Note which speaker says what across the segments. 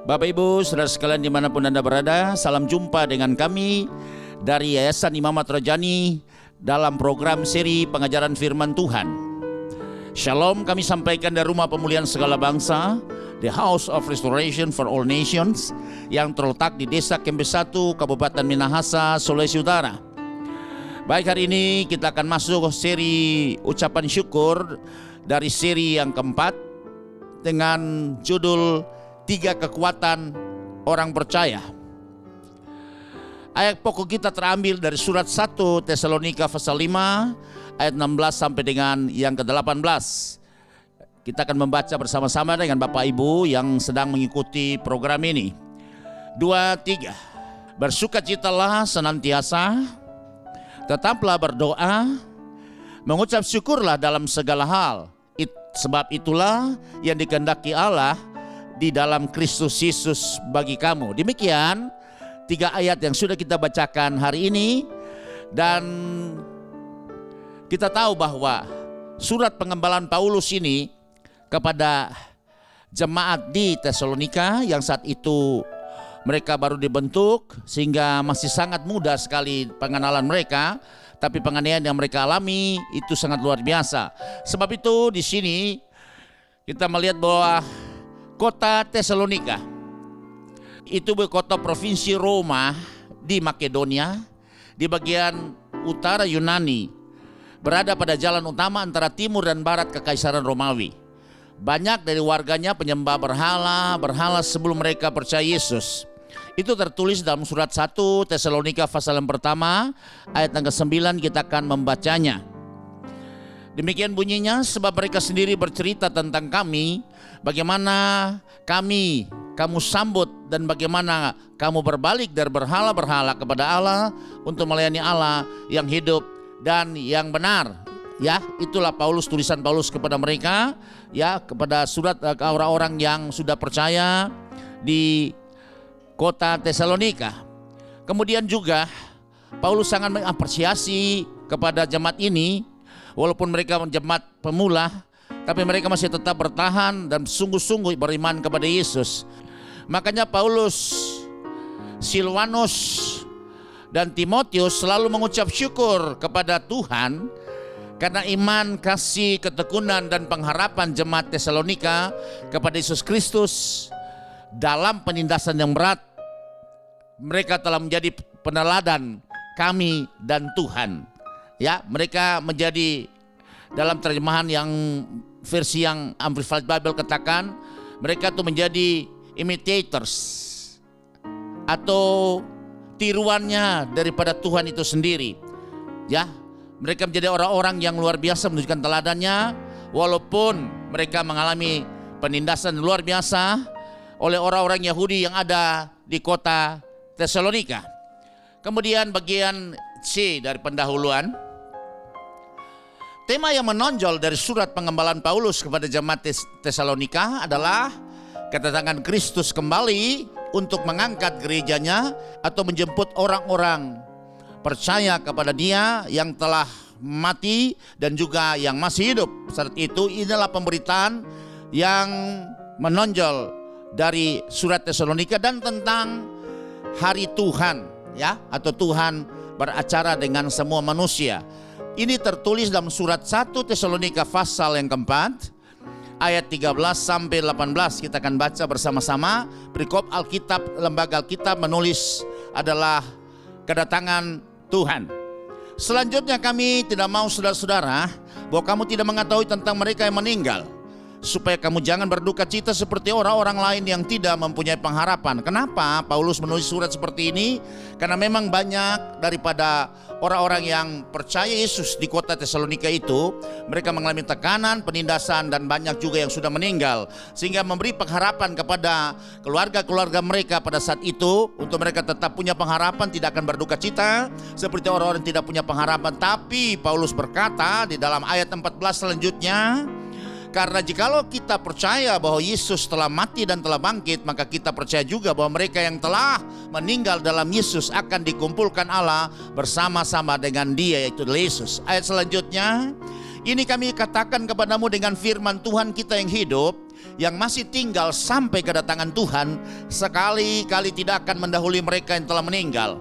Speaker 1: Bapak Ibu, saudara sekalian dimanapun Anda berada, salam jumpa dengan kami dari Yayasan Imamat Rajani dalam program seri pengajaran firman Tuhan. Shalom kami sampaikan dari Rumah Pemulihan Segala Bangsa, The House of Restoration for All Nations, yang terletak di Desa Kembe 1, Kabupaten Minahasa, Sulawesi Utara. Baik, hari ini kita akan masuk seri ucapan syukur dari seri yang keempat dengan judul 3 kekuatan orang percaya. Ayat pokok kita terambil dari surat 1 Tesalonika pasal 5 ayat 16 sampai dengan yang ke-18. Kita akan membaca bersama-sama dengan Bapak Ibu yang sedang mengikuti program ini. 2, 3. Bersukacitalah senantiasa, tetaplah berdoa, mengucap syukurlah dalam segala hal. Sebab itulah yang dikehendaki Allah di dalam Kristus Yesus bagi kamu. Demikian 3 ayat yang sudah kita bacakan hari ini, dan kita tahu bahwa surat pengembalaan Paulus ini kepada jemaat di Tesalonika yang saat itu mereka baru dibentuk, sehingga masih sangat mudah sekali pengenalan mereka, tapi penganiayaan yang mereka alami itu sangat luar biasa. Sebab itu di sini kita melihat bahwa kota Tesalonika itu kota provinsi Roma di Makedonia, di bagian utara Yunani, berada pada jalan utama antara timur dan barat Kekaisaran Romawi. Banyak dari warganya penyembah berhala sebelum mereka percaya Yesus. Itu tertulis dalam surat 1 Tesalonika pasal yang pertama ayat yang ke-9, kita akan membacanya. Demikian bunyinya, sebab mereka sendiri bercerita tentang kami, bagaimana kamu sambut dan bagaimana kamu berbalik dari berhala-berhala kepada Allah untuk melayani Allah yang hidup dan yang benar. Ya, itulah tulisan Paulus kepada mereka, ya, kepada surat ke orang-orang yang sudah percaya di kota Tesalonika. Kemudian juga Paulus sangat mengapresiasi kepada jemaat ini, walaupun mereka jemaat pemula, tapi mereka masih tetap bertahan dan sungguh-sungguh beriman kepada Yesus. Makanya Paulus, Silwanus, dan Timotius selalu mengucap syukur kepada Tuhan karena iman, kasih, ketekunan, dan pengharapan jemaat Tesalonika kepada Yesus Kristus dalam penindasan yang berat. Mereka telah menjadi peneladan kami dan Tuhan. Ya, mereka menjadi, dalam terjemahan yang versi yang Amplified Bible katakan, mereka tuh menjadi imitators atau tiruannya daripada Tuhan itu sendiri. Ya, mereka menjadi orang-orang yang luar biasa menunjukkan teladannya, walaupun mereka mengalami penindasan luar biasa oleh orang-orang Yahudi yang ada di kota Tesalonika. Kemudian bagian C dari pendahuluan, tema yang menonjol dari surat pengembalaan Paulus kepada jemaat Tesalonika adalah kedatangan Kristus kembali untuk mengangkat gerejanya atau menjemput orang-orang percaya kepada Dia yang telah mati dan juga yang masih hidup. Saat itu inilah pemberitaan yang menonjol dari surat Tesalonika dan tentang hari Tuhan, ya, atau Tuhan beracara dengan semua manusia. Ini tertulis dalam surat 1 Tesalonika pasal yang keempat ayat 13 sampai 18. Kita akan baca bersama-sama. Perikop Alkitab, lembaga Alkitab menulis adalah kedatangan Tuhan. Selanjutnya kami tidak mau saudara-saudara bahwa kamu tidak mengetahui tentang mereka yang meninggal, supaya kamu jangan berduka cita seperti orang-orang lain yang tidak mempunyai pengharapan. Kenapa Paulus menulis surat seperti ini? Karena memang banyak daripada orang-orang yang percaya Yesus di kota Tesalonika itu, mereka mengalami tekanan, penindasan, dan banyak juga yang sudah meninggal, sehingga memberi pengharapan kepada keluarga-keluarga mereka pada saat itu, untuk mereka tetap punya pengharapan, tidak akan berduka cita seperti orang-orang yang tidak punya pengharapan. Tapi Paulus berkata di dalam ayat 14 selanjutnya, karena jikalau kita percaya bahwa Yesus telah mati dan telah bangkit, maka kita percaya juga bahwa mereka yang telah meninggal dalam Yesus akan dikumpulkan Allah bersama-sama dengan Dia, yaitu Yesus. Ayat selanjutnya, ini kami katakan kepadamu dengan firman Tuhan kita yang hidup, yang masih tinggal sampai kedatangan Tuhan sekali-kali tidak akan mendahului mereka yang telah meninggal.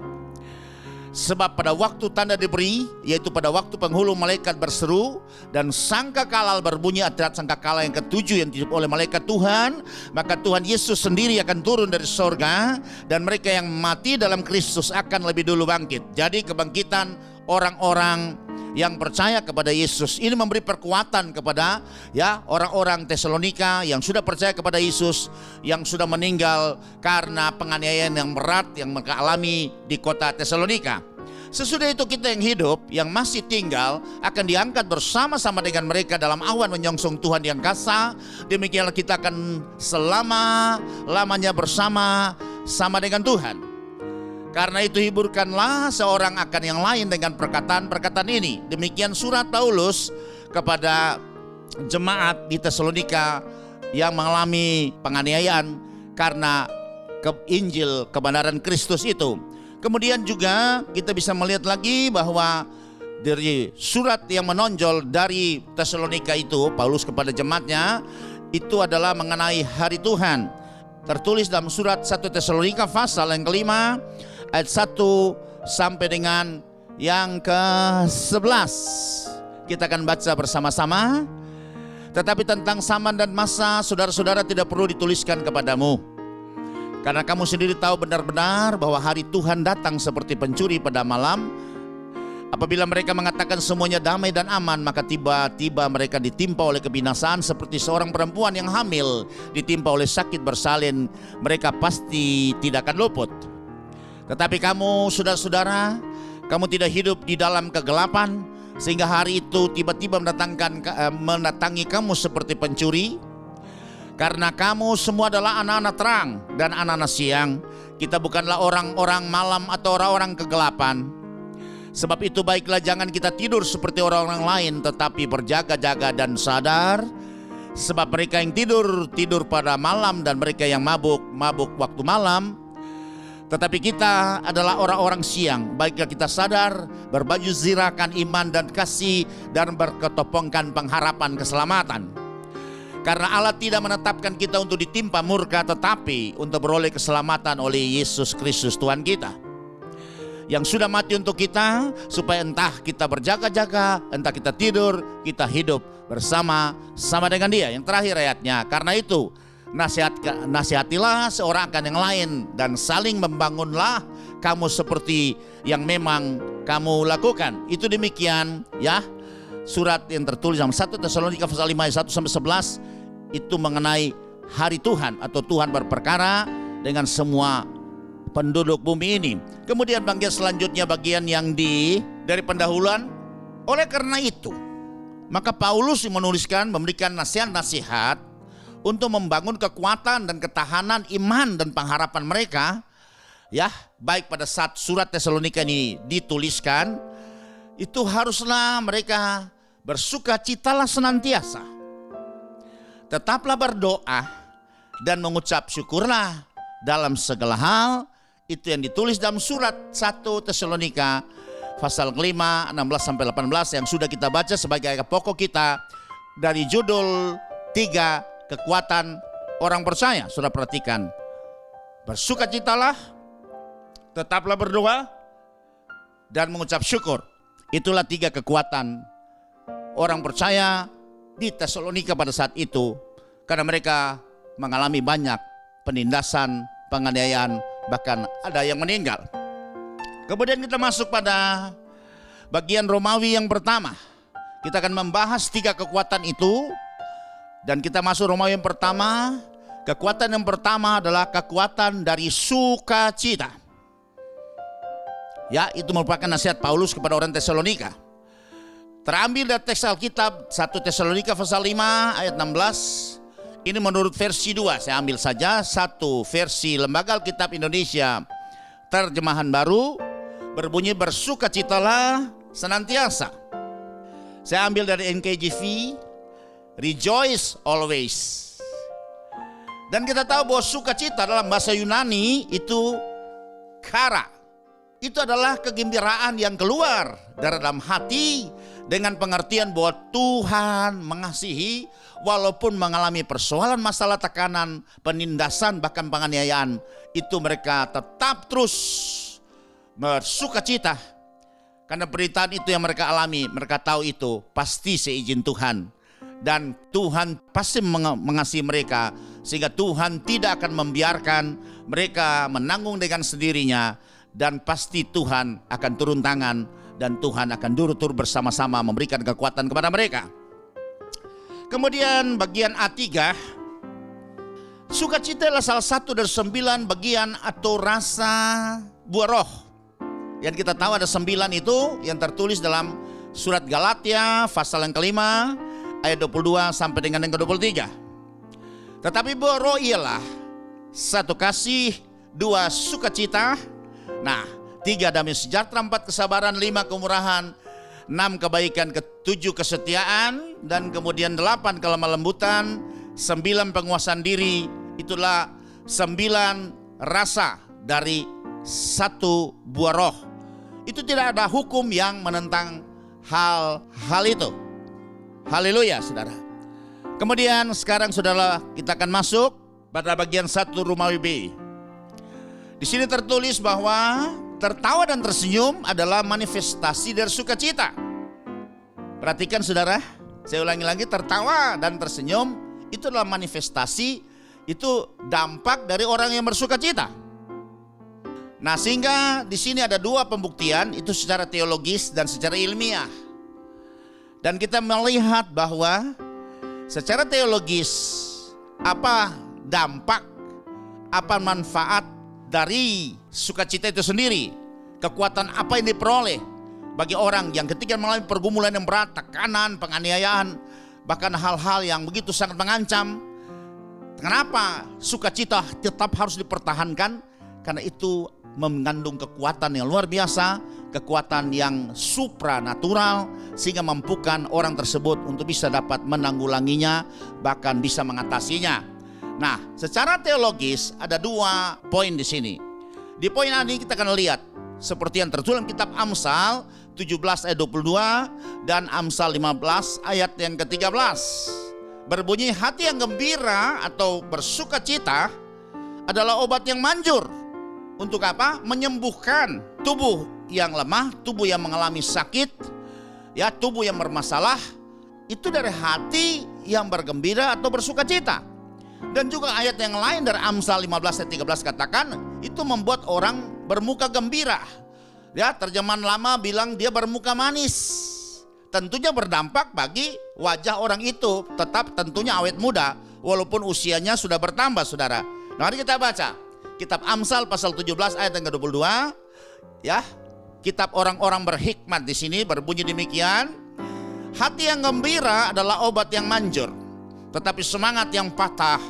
Speaker 1: Sebab pada waktu tanda diberi, yaitu pada waktu penghulu malaikat berseru dan sangkakala berbunyi, adalah sangkakala yang ketujuh yang ditiup oleh malaikat Tuhan, maka Tuhan Yesus sendiri akan turun dari sorga, dan mereka yang mati dalam Kristus akan lebih dulu bangkit. Jadi kebangkitan orang-orang yang percaya kepada Yesus ini memberi perkuatan kepada orang-orang Tesalonika yang sudah percaya kepada Yesus, yang sudah meninggal karena penganiayaan yang berat yang mereka alami di kota Tesalonika. Sesudah itu kita yang hidup, yang masih tinggal, akan diangkat bersama-sama dengan mereka dalam awan menyongsong Tuhan yang kasa. Demikianlah kita akan selama-lamanya bersama-sama dengan Tuhan. Karena itu hiburkanlah seorang akan yang lain dengan perkataan-perkataan ini. Demikian surat Paulus kepada jemaat di Tesalonika yang mengalami penganiayaan karena Injil kebenaran Kristus itu. Kemudian juga kita bisa melihat lagi bahwa dari surat yang menonjol dari Tesalonika itu, Paulus kepada jemaatnya, itu adalah mengenai hari Tuhan. Tertulis dalam surat 1 Tesalonika pasal yang kelima, ayat 1 sampai dengan yang ke-11. Kita akan baca bersama-sama. Tetapi tentang zaman dan masa, saudara-saudara tidak perlu dituliskan kepadamu, karena kamu sendiri tahu benar-benar bahwa hari Tuhan datang seperti pencuri pada malam. Apabila mereka mengatakan semuanya damai dan aman, maka tiba-tiba mereka ditimpa oleh kebinasaan seperti seorang perempuan yang hamil ditimpa oleh sakit bersalin. Mereka pasti tidak akan luput. Tetapi kamu, saudara-saudara, kamu tidak hidup di dalam kegelapan, sehingga hari itu tiba-tiba mendatangi kamu seperti pencuri. Karena kamu semua adalah anak-anak terang dan anak-anak siang. Kita bukanlah orang-orang malam atau orang-orang kegelapan. Sebab itu baiklah jangan kita tidur seperti orang-orang lain, tetapi berjaga-jaga dan sadar. Sebab mereka yang tidur pada malam, dan mereka yang mabuk waktu malam. Tetapi kita adalah orang-orang siang. Baiklah kita sadar, berbaju zirakan iman dan kasih, dan berketopongkan pengharapan keselamatan. Karena Allah tidak menetapkan kita untuk ditimpa murka, tetapi untuk beroleh keselamatan oleh Yesus Kristus Tuhan kita, yang sudah mati untuk kita, supaya entah kita berjaga-jaga, entah kita tidur, kita hidup bersama-sama dengan Dia. Yang terakhir ayatnya, karena itu nasihatilah seorang akan yang lain, dan saling membangunlah kamu seperti yang memang kamu lakukan. Itu demikian ya surat yang tertulis dalam 1 Tesalonika pasal 5 ayat 1 sampai 11. Itu mengenai hari Tuhan, atau Tuhan berperkara dengan semua penduduk bumi ini. Kemudian bagian selanjutnya, bagian yang dari pendahuluan. Oleh karena itu, maka Paulus memberikan nasihat-nasihat untuk membangun kekuatan dan ketahanan iman dan pengharapan mereka. Ya, baik pada saat surat Tesalonika ini dituliskan, itu haruslah mereka bersukacitalah senantiasa. Tetaplah berdoa dan mengucap syukurlah dalam segala hal. Itu yang ditulis dalam surat 1 Tesalonika pasal 5, 16 sampai 18 yang sudah kita baca sebagai ayat pokok kita dari judul 3 kekuatan orang percaya. Sudah perhatikan. Bersukacitalah, tetaplah berdoa, dan mengucap syukur. Itulah 3 kekuatan orang percaya di Tesalonika pada saat itu, karena mereka mengalami banyak penindasan, penganiayaan, bahkan ada yang meninggal. Kemudian kita masuk pada bagian Romawi yang pertama. Kita akan membahas 3 kekuatan itu, dan kita masuk Romawi yang pertama. Kekuatan yang pertama adalah kekuatan dari sukacita. Ya, itu merupakan nasihat Paulus kepada orang Tesalonika. Terambil dari teks Alkitab 1 Tesalonika pasal 5 ayat 16. Ini menurut versi 2. Saya ambil saja satu versi Lembaga Alkitab Indonesia terjemahan baru, berbunyi bersukacitalah senantiasa. Saya ambil dari NKJV, rejoice always. Dan kita tahu bahwa sukacita dalam bahasa Yunani itu kara. Itu adalah kegembiraan yang keluar dari dalam hati, dengan pengertian bahwa Tuhan mengasihi walaupun mengalami persoalan, masalah, tekanan, penindasan, bahkan penganiayaan, itu mereka tetap terus bersuka cita. Karena penderitaan itu yang mereka alami, mereka tahu itu pasti seizin Tuhan. Dan Tuhan pasti mengasihi mereka, sehingga Tuhan tidak akan membiarkan mereka menanggung dengan sendirinya. Dan pasti Tuhan akan turun tangan, dan Tuhan akan turut bersama-sama memberikan kekuatan kepada mereka. Kemudian bagian A3, sukacita adalah salah satu dari 9 bagian atau rasa buah roh. Yang kita tahu ada 9 itu yang tertulis dalam surat Galatia pasal yang kelima ayat 22 sampai dengan yang ke-23. Tetapi buah roh ialah 1 kasih, 2 sukacita, 3 damai sejahtera, 4 kesabaran, 5 kemurahan, 6 kebaikan, 7 kesetiaan, dan kemudian 8 kelemah lembutan, 9 penguasaan diri. Itulah 9 rasa dari 1 buah roh. Itu tidak ada hukum yang menentang hal itu. Haleluya, saudara. Kemudian sekarang saudara, kita akan masuk pada bagian 1 Romawi B. Di sini tertulis bahwa tertawa dan tersenyum adalah manifestasi dari sukacita. Perhatikan saudara, saya ulangi lagi, tertawa dan tersenyum itu adalah manifestasi, itu dampak dari orang yang bersukacita. Sehingga di sini ada 2 pembuktian, itu secara teologis dan secara ilmiah. Dan kita melihat bahwa secara teologis apa dampak, apa manfaat dari sukacita itu sendiri, kekuatan apa yang diperoleh bagi orang yang ketika mengalami pergumulan yang berat, tekanan, penganiayaan, bahkan hal-hal yang begitu sangat mengancam. Kenapa sukacita tetap harus dipertahankan? Karena itu mengandung kekuatan yang luar biasa, kekuatan yang supranatural, sehingga mampukan orang tersebut untuk bisa dapat menanggulanginya, bahkan bisa mengatasinya. Secara teologis ada 2 poin di sini. Di poin ini kita akan lihat seperti yang tertulis dalam kitab Amsal 17 ayat 22 dan Amsal 15 ayat yang ke-13. Berbunyi, hati yang gembira atau bersukacita adalah obat yang manjur. Untuk apa? Menyembuhkan tubuh yang lemah, tubuh yang mengalami sakit, tubuh yang bermasalah. Itu dari hati yang bergembira atau bersukacita. Dan juga ayat yang lain dari Amsal 15 ayat 13 katakan, itu membuat orang bermuka gembira. Terjemahan lama bilang dia bermuka manis. Tentunya berdampak bagi wajah orang itu, tetap tentunya awet muda walaupun usianya sudah bertambah, saudara. Mari kita baca kitab Amsal pasal 17 ayat yang ke-22. Kitab orang-orang berhikmat di sini berbunyi demikian. Hati yang gembira adalah obat yang manjur, tetapi semangat yang patah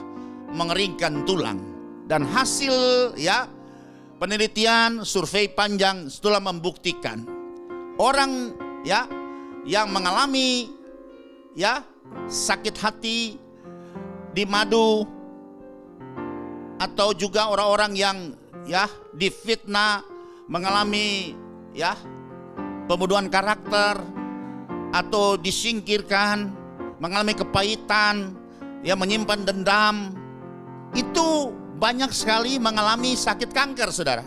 Speaker 1: mengeringkan tulang. Dan hasil penelitian survei panjang setelah membuktikan orang yang mengalami sakit hati, di madu, atau juga orang-orang yang difitnah, mengalami pembunuhan karakter atau disingkirkan, mengalami kepahitan, menyimpan dendam, itu banyak sekali mengalami sakit kanker, saudara.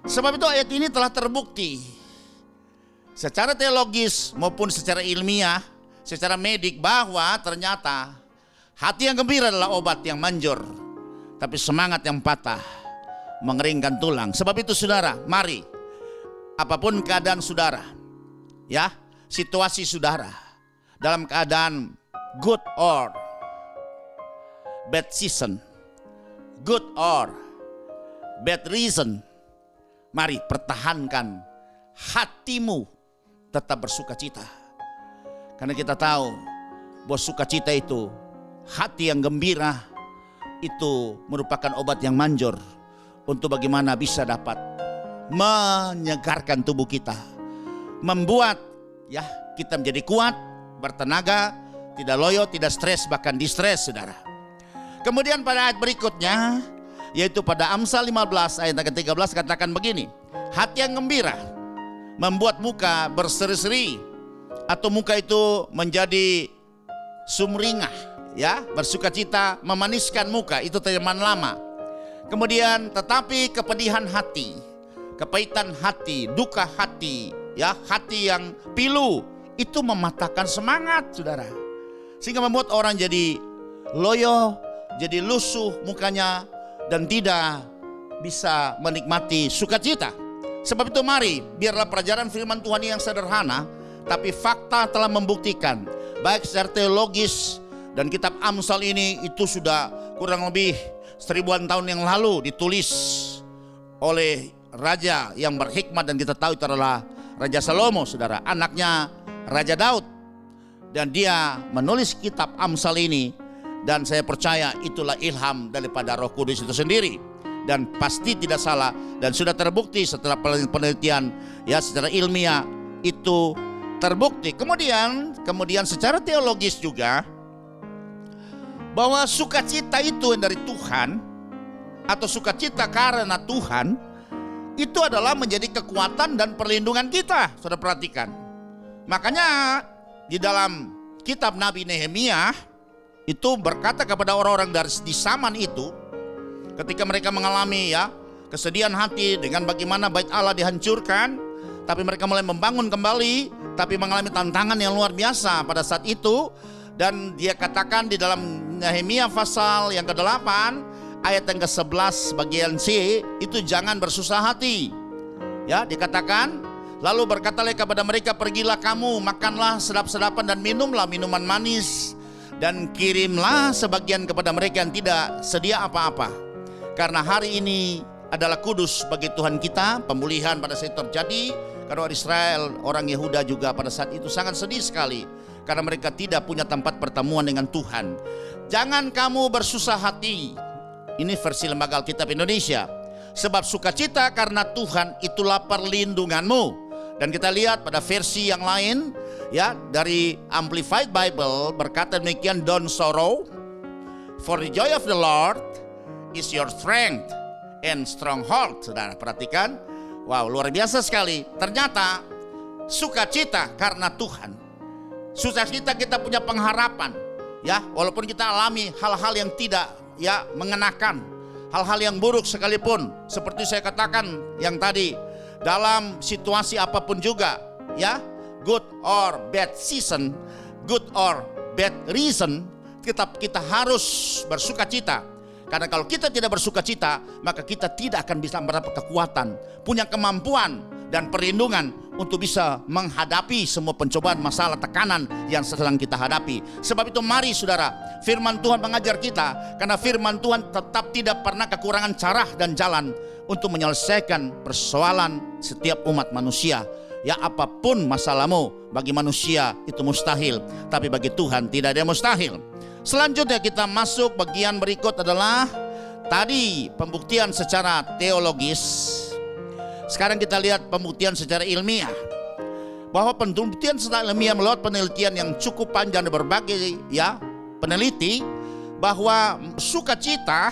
Speaker 1: Sebab itu ayat ini telah terbukti secara teologis maupun secara ilmiah, secara medik, bahwa ternyata hati yang gembira adalah obat yang manjur, tapi semangat yang patah mengeringkan tulang. Sebab itu saudara, mari apapun keadaan saudara, situasi saudara, dalam keadaan good or bad season, good or bad reason, mari pertahankan hatimu tetap bersukacita. Karena kita tahu bahwa sukacita itu, hati yang gembira itu merupakan obat yang manjur untuk bagaimana bisa dapat menyegarkan tubuh kita, membuat kita menjadi kuat, bertenaga, tidak loyo, tidak stres, bahkan distres, saudara. Kemudian pada ayat berikutnya, yaitu pada Amsal 15 ayat ke-13 katakan begini, hati yang gembira membuat muka berseri-seri, atau muka itu menjadi sumringah, ya, bersukacita memaniskan muka, itu terjemahan lama. Kemudian tetapi kepedihan hati, kepahitan hati, duka hati, ya, hati yang pilu itu mematahkan semangat, saudara, sehingga membuat orang jadi loyo, jadi lusuh mukanya, dan tidak bisa menikmati sukacita. Sebab itu mari, biarlah pelajaran firman Tuhan yang sederhana, tapi fakta telah membuktikan, baik secara teologis, dan kitab Amsal ini itu sudah kurang lebih 1000-an tahun yang lalu ditulis oleh raja yang berhikmat, dan kita tahu itu adalah Raja Salomo, saudara, anaknya Raja Daud. Dan dia menulis kitab Amsal ini, dan saya percaya itulah ilham daripada Roh Kudus itu sendiri, dan pasti tidak salah, dan sudah terbukti setelah penelitian, ya, secara ilmiah itu terbukti. Kemudian secara teologis juga, bahwa sukacita itu dari Tuhan, atau sukacita karena Tuhan, itu adalah menjadi kekuatan dan perlindungan kita. Saudara perhatikan, makanya di dalam kitab Nabi Nehemia itu berkata kepada orang-orang di zaman itu, ketika mereka mengalami, ya, kesedihan hati dengan bagaimana bait Allah dihancurkan, tapi mereka mulai membangun kembali, tapi mengalami tantangan yang luar biasa pada saat itu. Dan dia katakan di dalam Nehemia pasal yang ke-8 ayat yang ke-11 bagian C, itu jangan bersusah hati, ya, dikatakan, lalu berkatalah kepada mereka, pergilah kamu, makanlah sedap-sedapan dan minumlah minuman manis, dan kirimlah sebagian kepada mereka yang tidak sedia apa-apa, karena hari ini adalah kudus bagi Tuhan kita. Pemulihan pada saat itu terjadi karena orang Israel, orang Yehuda juga pada saat itu sangat sedih sekali karena mereka tidak punya tempat pertemuan dengan Tuhan. Jangan kamu bersusah hati, ini versi Lembaga Alkitab Indonesia, sebab sukacita karena Tuhan itulah perlindunganmu. Dan kita lihat pada versi yang lain, ya, dari Amplified Bible berkata demikian, don't sorrow, for the joy of the Lord is your strength and stronghold. Saudara perhatikan, wow, luar biasa sekali. Ternyata sukacita karena Tuhan, sukacita kita punya pengharapan, ya, walaupun kita alami hal-hal yang tidak, ya, mengenakan, hal-hal yang buruk sekalipun, seperti saya katakan yang tadi, dalam situasi apapun juga, ya, good or bad season, good or bad reason, kita harus bersukacita. Karena kalau kita tidak bersukacita, maka kita tidak akan bisa mendapat kekuatan, punya kemampuan dan perlindungan untuk bisa menghadapi semua pencobaan, masalah, tekanan yang sedang kita hadapi. Sebab itu mari saudara, firman Tuhan mengajar kita, karena firman Tuhan tetap tidak pernah kekurangan cara dan jalan untuk menyelesaikan persoalan setiap umat manusia. Ya, apapun masalahmu, bagi manusia itu mustahil, tapi bagi Tuhan tidak ada yang mustahil. Selanjutnya kita masuk bagian berikut adalah tadi pembuktian secara teologis. Sekarang kita lihat pembuktian secara ilmiah. Bahwa pembuktian secara ilmiah melalui penelitian yang cukup panjang dan berbagai, ya, peneliti, bahwa sukacita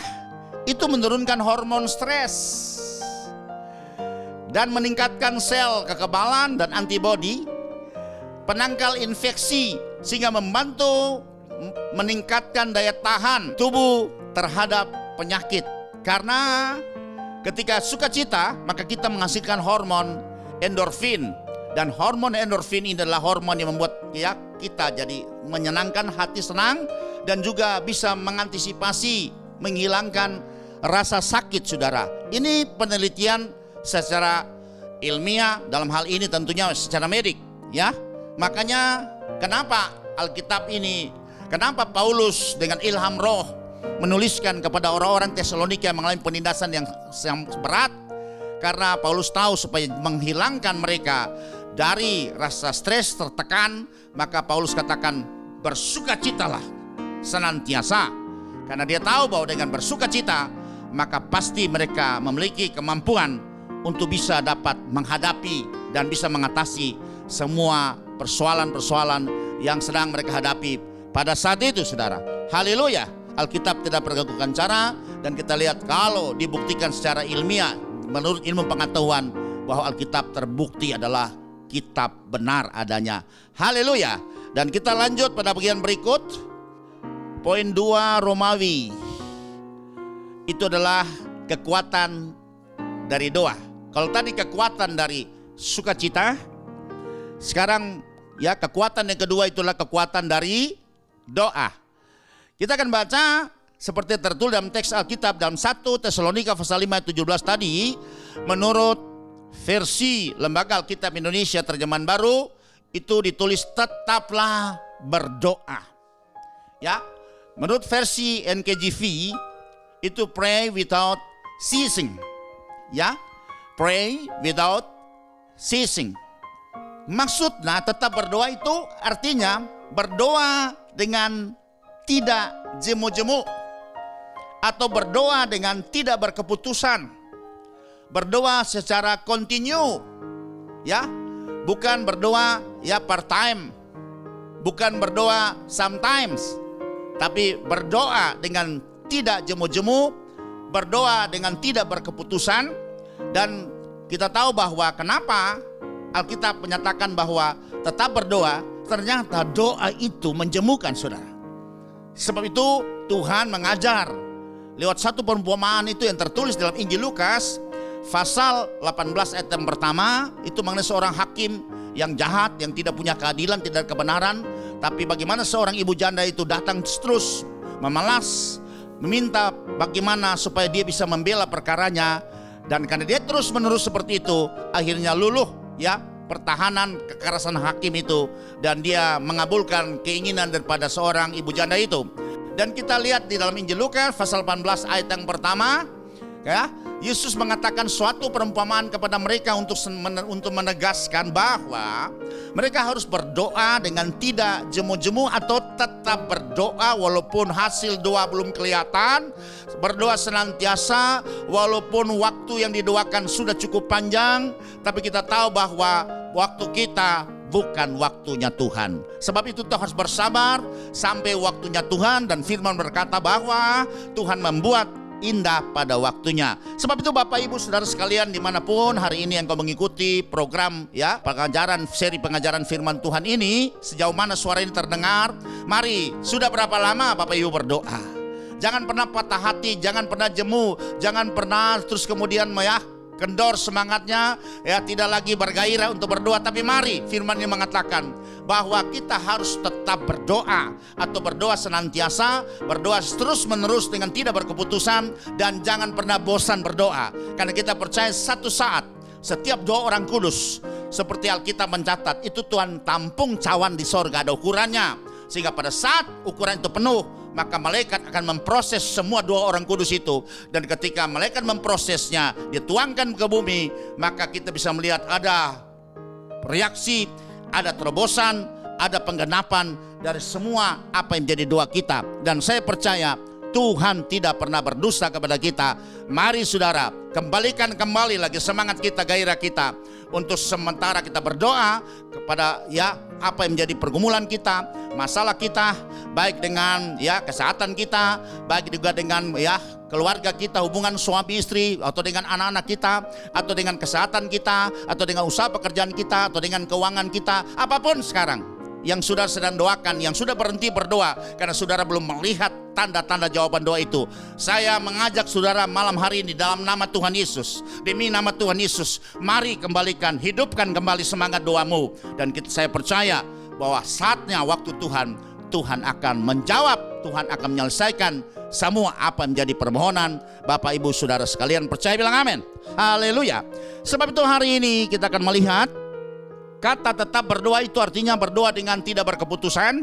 Speaker 1: itu menurunkan hormon stres dan meningkatkan sel kekebalan dan antibodi, penangkal infeksi, sehingga membantu meningkatkan daya tahan tubuh terhadap penyakit. Karena ketika sukacita, maka kita menghasilkan hormon endorfin, dan hormon endorfin ini adalah hormon yang membuat, ya, kita jadi menyenangkan, hati senang, dan juga bisa mengantisipasi, menghilangkan rasa sakit, saudara. Ini penelitian secara ilmiah, dalam hal ini tentunya secara medik, ya. Makanya kenapa Alkitab ini, kenapa Paulus dengan ilham roh menuliskan kepada orang-orang Tesalonika yang mengalami penindasan yang berat, karena Paulus tahu supaya menghilangkan mereka dari rasa stres, tertekan, maka Paulus katakan bersukacitalah senantiasa, karena dia tahu bahwa dengan bersukacita maka pasti mereka memiliki kemampuan untuk bisa dapat menghadapi dan bisa mengatasi semua persoalan-persoalan yang sedang mereka hadapi pada saat itu, saudara. Haleluya. Alkitab tidak meragukan cara, dan kita lihat kalau dibuktikan secara ilmiah menurut ilmu pengetahuan bahwa Alkitab terbukti adalah Alkitab benar adanya. Haleluya. Dan kita lanjut pada bagian berikut. Poin 2 Romawi. Itu adalah kekuatan dari doa. Kalau tadi kekuatan dari sukacita, sekarang ya kekuatan yang kedua itulah kekuatan dari doa. Kita akan baca seperti tertulis dalam teks Alkitab dalam 1 Tesalonika pasal 5 ayat 17 tadi. Menurut versi Lembaga Alkitab Indonesia Terjemahan Baru itu ditulis tetaplah berdoa. Ya, menurut versi NKJV itu pray without ceasing. Ya, pray without ceasing. Maksudnya tetap berdoa itu artinya berdoa dengan tidak jemu-jemu atau berdoa dengan tidak berkeputusan. Berdoa secara kontinu. Ya, bukan berdoa ya part time, bukan berdoa sometimes, tapi berdoa dengan tidak jemu-jemu, berdoa dengan tidak berkeputusan. Dan kita tahu bahwa kenapa Alkitab menyatakan bahwa tetap berdoa, ternyata doa itu menjemukan saudara. Sebab itu Tuhan mengajar lewat satu perumpamaan itu yang tertulis dalam Injil Lukas pasal 18 ayat yang pertama, itu mengenai seorang hakim yang jahat, yang tidak punya keadilan, tidak kebenaran. Tapi bagaimana seorang ibu janda itu datang terus memalas, meminta bagaimana supaya dia bisa membela perkaranya. Dan karena dia terus menerus seperti itu, akhirnya luluh ya pertahanan kekerasan hakim itu, dan dia mengabulkan keinginan daripada seorang ibu janda itu. Dan kita lihat di dalam Injil Lukas pasal 18 ayat yang pertama, ya, Yesus mengatakan suatu perumpamaan kepada mereka untuk menegaskan bahwa mereka harus berdoa dengan tidak jemu-jemu atau tetap berdoa walaupun hasil doa belum kelihatan. Berdoa senantiasa walaupun waktu yang didoakan sudah cukup panjang, tapi kita tahu bahwa waktu kita bukan waktunya Tuhan. Sebab itu kita harus bersabar sampai waktunya Tuhan, dan firman berkata bahwa Tuhan membuat indah pada waktunya. Sebab itu Bapak Ibu Saudara sekalian dimanapun hari ini yang kau mengikuti program ya pengajaran, seri pengajaran firman Tuhan ini, sejauh mana suara ini terdengar, mari, sudah berapa lama Bapak Ibu berdoa? Jangan pernah patah hati, jangan pernah jemu, jangan pernah terus kemudian kendor semangatnya, ya tidak lagi bergairah untuk berdoa. Tapi mari, firman-Nya mengatakan bahwa kita harus tetap berdoa atau berdoa senantiasa, berdoa terus menerus dengan tidak berkeputusan, dan jangan pernah bosan berdoa. Karena kita percaya satu saat setiap doa orang kudus, seperti Alkitab mencatat, itu Tuhan tampung cawan di sorga, ada ukurannya. Sehingga pada saat ukuran itu penuh, maka malaikat akan memproses semua doa orang kudus itu. Dan ketika malaikat memprosesnya, dituangkan ke bumi, maka kita bisa melihat ada reaksi, ada terobosan, ada penggenapan dari semua apa yang menjadi doa kita. Dan saya percaya Tuhan tidak pernah berdusta kepada kita. Mari saudara, kembalikan kembali lagi semangat kita, gairah kita, untuk sementara kita berdoa kepada ya apa yang menjadi pergumulan kita, masalah kita, baik dengan ya kesehatan kita, baik juga dengan ya keluarga kita, hubungan suami istri, atau dengan anak-anak kita, atau dengan kesehatan kita, atau dengan usaha pekerjaan kita, atau dengan keuangan kita, apapun sekarang yang sudah sedang doakan, yang sudah berhenti berdoa karena saudara belum melihat tanda-tanda jawaban doa itu. Saya mengajak saudara malam hari ini dalam nama Tuhan Yesus, demi nama Tuhan Yesus, mari kembalikan, hidupkan kembali semangat doamu. Dan saya percaya bahwa saatnya waktu Tuhan akan menjawab, Tuhan akan menyelesaikan semua apa yang menjadi permohonan Bapak Ibu Saudara sekalian. Percaya, bilang amin. Haleluya. Sebab itu hari ini kita akan melihat kata tetap berdoa itu artinya berdoa dengan tidak berkeputusan,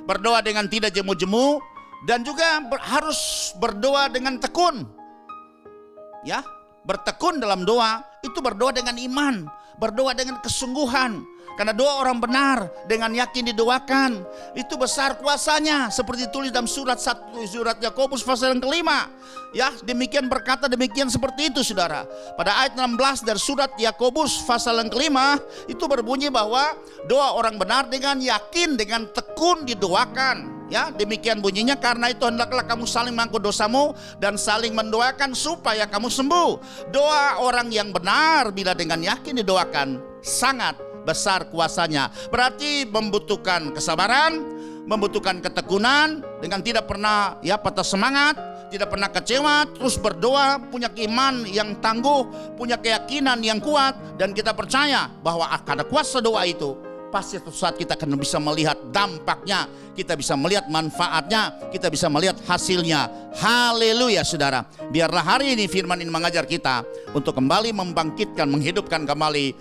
Speaker 1: berdoa dengan tidak jemu-jemu, dan juga harus berdoa dengan tekun. Ya, bertekun dalam doa itu berdoa dengan iman, berdoa dengan kesungguhan. Karena doa orang benar dengan yakin didoakan itu besar kuasanya, seperti tulis dalam surat Yakobus pasal yang kelima. Ya, demikian berkata, demikian seperti itu saudara. Pada ayat 16 dari surat Yakobus pasal yang kelima itu berbunyi bahwa doa orang benar dengan yakin, dengan tekun didoakan. Ya, demikian bunyinya, karena itu hendaklah kamu saling mengaku dosamu dan saling mendoakan supaya kamu sembuh. Doa orang yang benar bila dengan yakin didoakan sangat besar kuasanya. Berarti membutuhkan kesabaran, membutuhkan ketekunan, dengan tidak pernah patah semangat, tidak pernah kecewa, terus berdoa, punya iman yang tangguh, punya keyakinan yang kuat, dan kita percaya bahwa ada kuasa doa itu. Pasti suatu saat kita akan bisa melihat dampaknya, kita bisa melihat manfaatnya, kita bisa melihat hasilnya. Haleluya saudara. Biarlah hari ini firman ini mengajar kita untuk kembali membangkitkan, menghidupkan kembali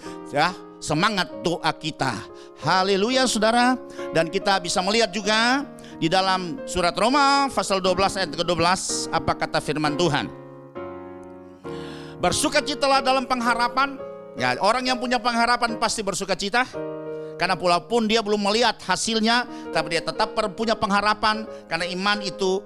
Speaker 1: semangat doa kita. Haleluya saudara. Dan kita bisa melihat juga di dalam surat Roma pasal 12 ayat ke-12 apa kata firman Tuhan. Bersukacitalah dalam pengharapan. Ya, orang yang punya pengharapan pasti bersukacita. Karena walaupun dia belum melihat hasilnya, tapi dia tetap punya pengharapan. Karena iman itu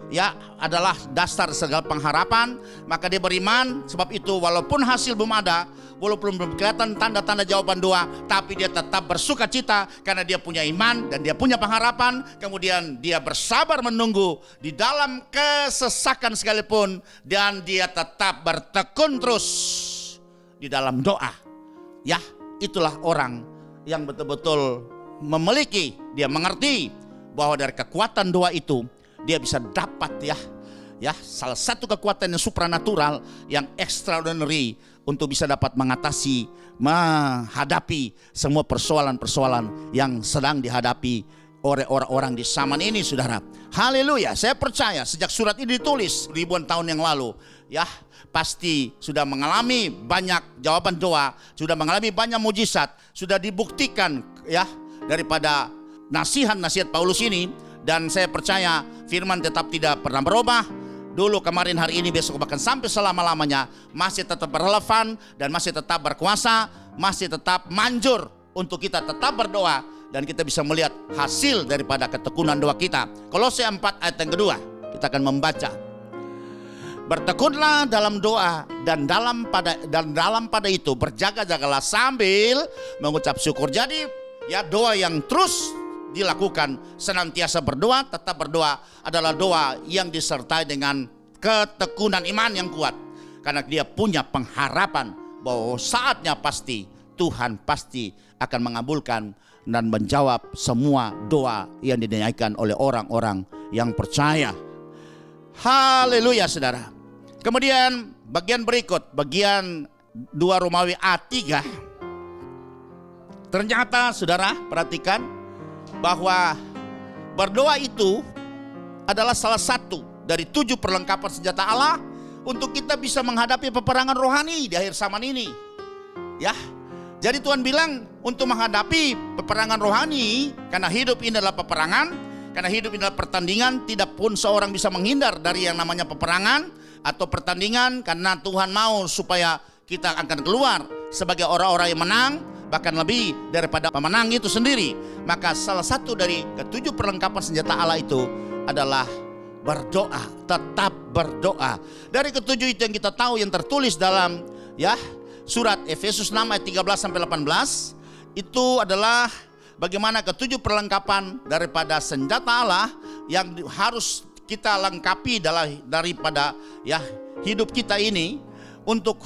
Speaker 1: adalah dasar segala pengharapan. Maka dia beriman. Sebab itu walaupun hasil belum ada, walaupun belum kelihatan tanda-tanda jawaban doa, tapi dia tetap bersukacita karena dia punya iman dan dia punya pengharapan. Kemudian dia bersabar menunggu di dalam kesesakan sekalipun, dan dia tetap bertekun terus di dalam doa. Ya, itulah orang yang betul-betul memiliki, dia mengerti bahwa dari kekuatan doa itu dia bisa dapat salah satu kekuatan yang supranatural, yang extraordinary, untuk bisa dapat menghadapi semua persoalan-persoalan yang sedang dihadapi oleh orang-orang di zaman ini, saudara. Haleluya. Saya percaya sejak surat ini ditulis ribuan tahun yang lalu, pasti sudah mengalami banyak jawaban doa, sudah mengalami banyak mujizat, sudah dibuktikan daripada nasihat-nasihat Paulus ini. Dan saya percaya firman tetap tidak pernah berubah. Dulu, kemarin, hari ini, besok, bahkan sampai selama-lamanya masih tetap relevan dan masih tetap berkuasa, masih tetap manjur untuk kita tetap berdoa dan kita bisa melihat hasil daripada ketekunan doa kita. Kolose 4 ayat yang kedua, kita akan membaca. Bertekunlah dalam doa dan dalam pada itu berjaga-jagalah sambil mengucap syukur. Jadi doa yang terus dilakukan, senantiasa berdoa, tetap berdoa, adalah doa yang disertai dengan ketekunan iman yang kuat. Karena dia punya pengharapan bahwa saatnya pasti Tuhan pasti akan mengabulkan dan menjawab semua doa yang dinaikkan oleh orang-orang yang percaya. Haleluya saudara. Kemudian bagian berikut, bagian 2 Romawi A3. Ternyata saudara perhatikan bahwa berdoa itu adalah salah satu dari 7 perlengkapan senjata Allah untuk kita bisa menghadapi peperangan rohani di akhir zaman ini. Jadi Tuhan bilang untuk menghadapi peperangan rohani, karena hidup ini adalah peperangan, karena hidup ini adalah pertandingan, tidak pun seorang bisa menghindar dari yang namanya peperangan atau pertandingan, karena Tuhan mau supaya kita akan keluar sebagai orang-orang yang menang, bahkan lebih daripada pemenang itu sendiri. Maka salah satu dari ke-7 perlengkapan senjata Allah itu adalah berdoa, tetap berdoa. Dari ke-7 itu yang kita tahu yang tertulis dalam surat Efesus 6 ayat 13 sampai 18, itu adalah bagaimana ke-7 perlengkapan daripada senjata Allah yang harus kita lengkapi daripada hidup kita ini untuk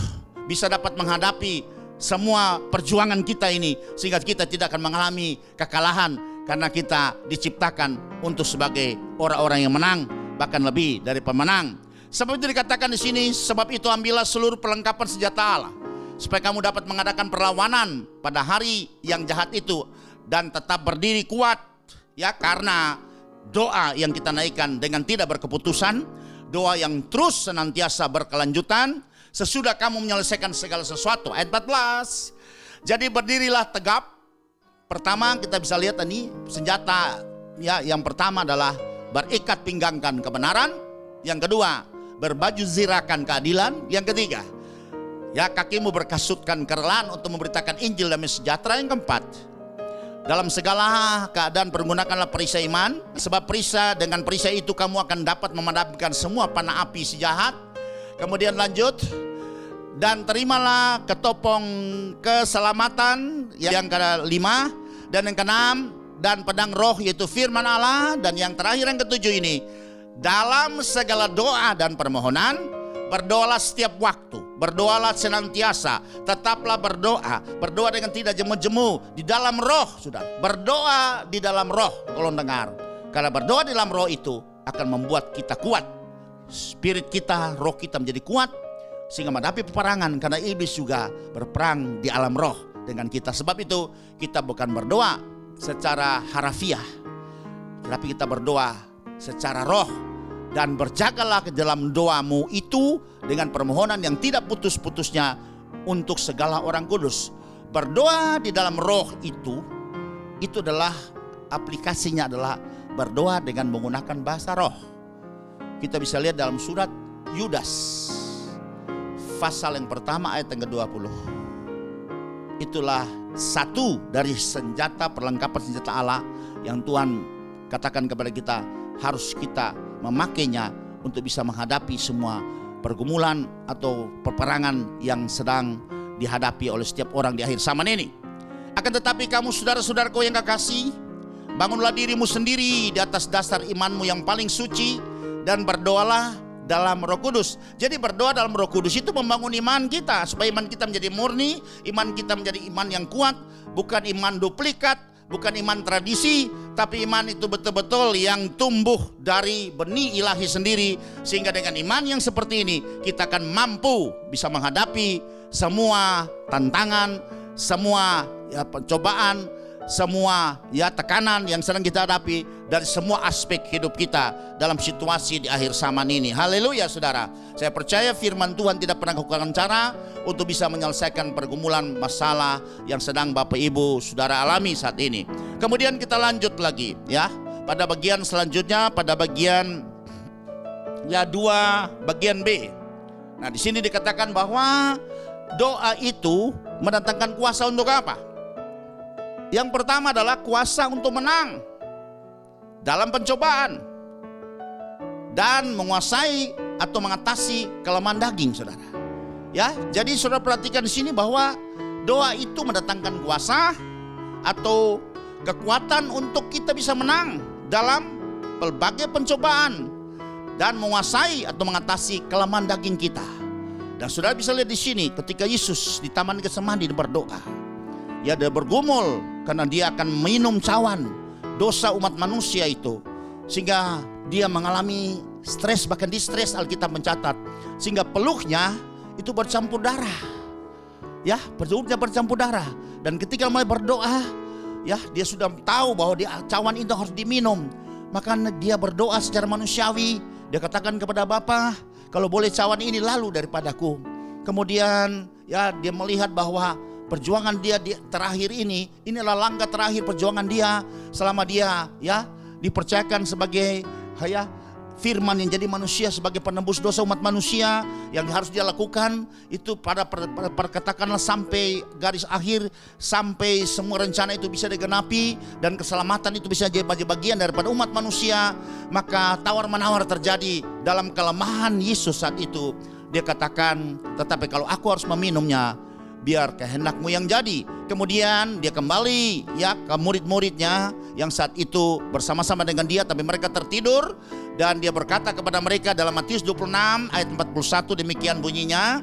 Speaker 1: bisa dapat menghadapi semua perjuangan kita ini, sehingga kita tidak akan mengalami kekalahan, karena kita diciptakan untuk sebagai orang-orang yang menang, bahkan lebih dari pemenang. Sebab itu dikatakan di sini, sebab itu ambillah seluruh perlengkapan senjata Allah, supaya kamu dapat mengadakan perlawanan pada hari yang jahat itu dan tetap berdiri kuat. Karena doa yang kita naikkan dengan tidak berkeputusan, doa yang terus senantiasa berkelanjutan, sesudah kamu menyelesaikan segala sesuatu. Ayat 14. Jadi berdirilah tegap. Pertama kita bisa lihat ini senjata yang pertama adalah berikat pinggangkan kebenaran. Yang kedua, berbaju zirakan keadilan. Yang ketiga, kakimu berkasutkan kerelaan untuk memberitakan Injil damai sejahtera. Yang keempat, dalam segala keadaan pergunakanlah perisai iman, sebab dengan perisai itu kamu akan dapat memadamkan semua panah api si jahat. Kemudian lanjut, dan terimalah ketopong keselamatan yang ke-5, dan yang ke-6, dan pedang roh yaitu firman Allah. Dan yang terakhir yang ke-7 ini, dalam segala doa dan permohonan berdoalah setiap waktu Berdoalah senantiasa, tetaplah berdoa. Berdoa dengan tidak jemu-jemu, di dalam roh, saudara. Berdoa di dalam roh, tolong dengar. Karena berdoa di dalam roh itu akan membuat kita kuat. Spirit kita, roh kita menjadi kuat, sehingga menghadapi peperangan. Karena iblis juga berperang di alam roh dengan kita. Sebab itu kita bukan berdoa secara harafiah, tapi kita berdoa secara roh. Dan berjagalah ke dalam doamu itu dengan permohonan yang tidak putus-putusnya untuk segala orang kudus. Berdoa di dalam roh itu adalah aplikasinya adalah berdoa dengan menggunakan bahasa roh. Kita bisa lihat dalam surat Yudas pasal yang pertama ayat yang ke-20. Itulah satu dari senjata perlengkapan senjata Allah yang Tuhan katakan kepada kita harus kita memakainya untuk bisa menghadapi semua pergumulan atau peperangan yang sedang dihadapi oleh setiap orang di akhir zaman ini. Akan tetapi kamu saudara-saudaraku yang kekasih, bangunlah dirimu sendiri di atas dasar imanmu yang paling suci dan berdoalah dalam Roh Kudus. Jadi berdoa dalam Roh Kudus itu membangun iman kita supaya iman kita menjadi murni, iman kita menjadi iman yang kuat, bukan iman duplikat, bukan iman tradisi, tapi iman itu betul-betul yang tumbuh dari benih ilahi sendiri. Sehingga dengan iman yang seperti ini kita akan mampu bisa menghadapi semua tantangan, semua pencobaan, semua tekanan yang sedang kita hadapi dari semua aspek hidup kita dalam situasi di akhir zaman ini. Haleluya saudara. Saya percaya firman Tuhan tidak pernah kekurangan cara untuk bisa menyelesaikan pergumulan masalah yang sedang Bapak Ibu Saudara alami saat ini. Kemudian kita lanjut lagi ya. Pada bagian selanjutnya, pada bagian 2 bagian B. Nah, di sini dikatakan bahwa doa itu mendatangkan kuasa untuk apa? Yang pertama adalah kuasa untuk menang dalam pencobaan dan menguasai atau mengatasi kelemahan daging, saudara. Ya, jadi saudara perhatikan di sini bahwa doa itu mendatangkan kuasa atau kekuatan untuk kita bisa menang dalam berbagai pencobaan dan menguasai atau mengatasi kelemahan daging kita. Dan saudara bisa lihat di sini ketika Yesus di Taman Getsemani berdoa, ya dia bergumul karena dia akan minum cawan dosa umat manusia itu, sehingga dia mengalami stres, bahkan distres Alkitab mencatat, sehingga peluknya itu bercampur darah. Ya, peluknya bercampur darah. Dan ketika mulai berdoa, ya dia sudah tahu bahwa cawan itu harus diminum. Maka dia berdoa secara manusiawi. Dia katakan kepada Bapa, kalau boleh cawan ini lalu daripadaku. Kemudian ya dia melihat bahwa perjuangan dia terakhir inilah langkah terakhir perjuangan dia selama dia ya dipercayakan sebagai firman yang jadi manusia sebagai penebus dosa umat manusia. Yang harus dia lakukan itu pada perkatakanlah sampai garis akhir, sampai semua rencana itu bisa digenapi dan keselamatan itu bisa jadi bagian daripada umat manusia. Maka tawar-menawar terjadi dalam kelemahan Yesus saat itu. Dia katakan, tetapi kalau aku harus meminumnya, biar kehendakmu yang jadi. Kemudian dia kembali ya ke murid-muridnya yang saat itu bersama-sama dengan dia, tapi mereka tertidur. Dan dia berkata kepada mereka dalam Matius 26 ayat 41, demikian bunyinya.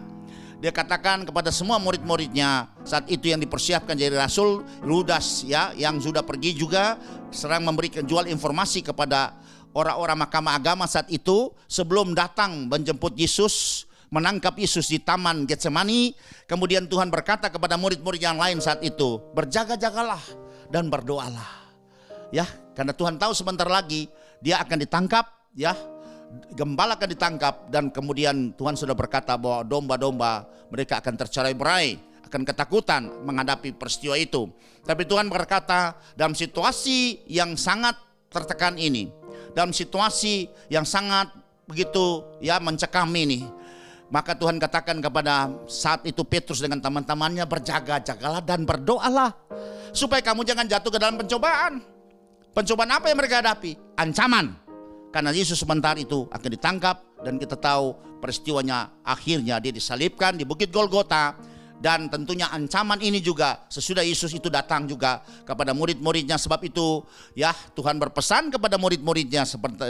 Speaker 1: Dia katakan kepada semua murid-muridnya saat itu yang dipersiapkan jadi rasul, Yudas ya yang sudah pergi juga serang memberikan jual informasi kepada orang-orang mahkamah agama saat itu sebelum datang menjemput Yesus, menangkap Yesus di Taman Getsemani. Kemudian Tuhan berkata kepada murid-murid yang lain saat itu, berjaga-jagalah dan berdoalah. Ya, karena Tuhan tahu sebentar lagi dia akan ditangkap, ya. Gembala akan ditangkap dan kemudian Tuhan sudah berkata bahwa domba-domba mereka akan tercerai-berai, akan ketakutan menghadapi peristiwa itu. Tapi Tuhan berkata dalam situasi yang sangat tertekan ini, dalam situasi yang sangat begitu ya mencekam ini, maka Tuhan katakan kepada saat itu Petrus dengan teman-temannya, berjaga-jagalah dan berdoalah supaya kamu jangan jatuh ke dalam pencobaan. Pencobaan apa yang mereka hadapi? Ancaman. Karena Yesus sebentar itu akan ditangkap dan kita tahu peristiwanya akhirnya dia disalibkan di Bukit Golgota. Dan tentunya ancaman ini juga sesudah Yesus itu datang juga kepada murid-muridnya. Sebab itu ya Tuhan berpesan kepada murid-muridnya seperti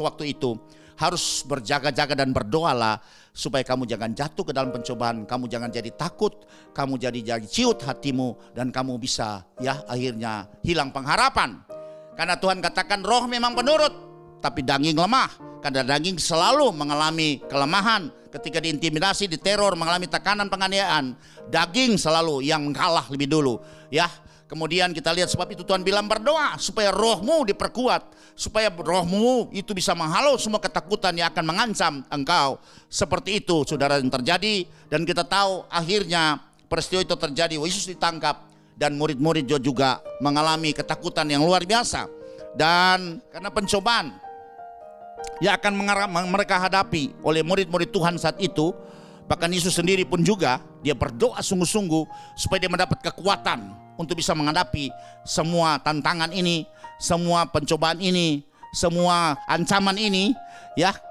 Speaker 1: waktu itu, harus berjaga-jaga dan berdoalah supaya kamu jangan jatuh ke dalam pencobaan, kamu jangan jadi takut, kamu jadi ciut hatimu, dan kamu bisa akhirnya hilang pengharapan. Karena Tuhan katakan roh memang penurut, tapi daging lemah. Karena daging selalu mengalami kelemahan ketika diintimidasi, diteror, mengalami tekanan, penganiayaan. Daging selalu yang kalah lebih dulu. Kemudian kita lihat sebab itu Tuhan bilang berdoa supaya rohmu diperkuat, supaya rohmu itu bisa menghalau semua ketakutan yang akan mengancam engkau. Seperti itu saudara yang terjadi, dan kita tahu akhirnya peristiwa itu terjadi. Yesus ditangkap dan murid-murid juga mengalami ketakutan yang luar biasa. Dan karena pencobaan yang akan mereka hadapi oleh murid-murid Tuhan saat itu, bahkan Yesus sendiri pun juga dia berdoa sungguh-sungguh supaya dia mendapat kekuatan untuk bisa menghadapi semua tantangan ini, semua pencobaan ini, semua ancaman ini,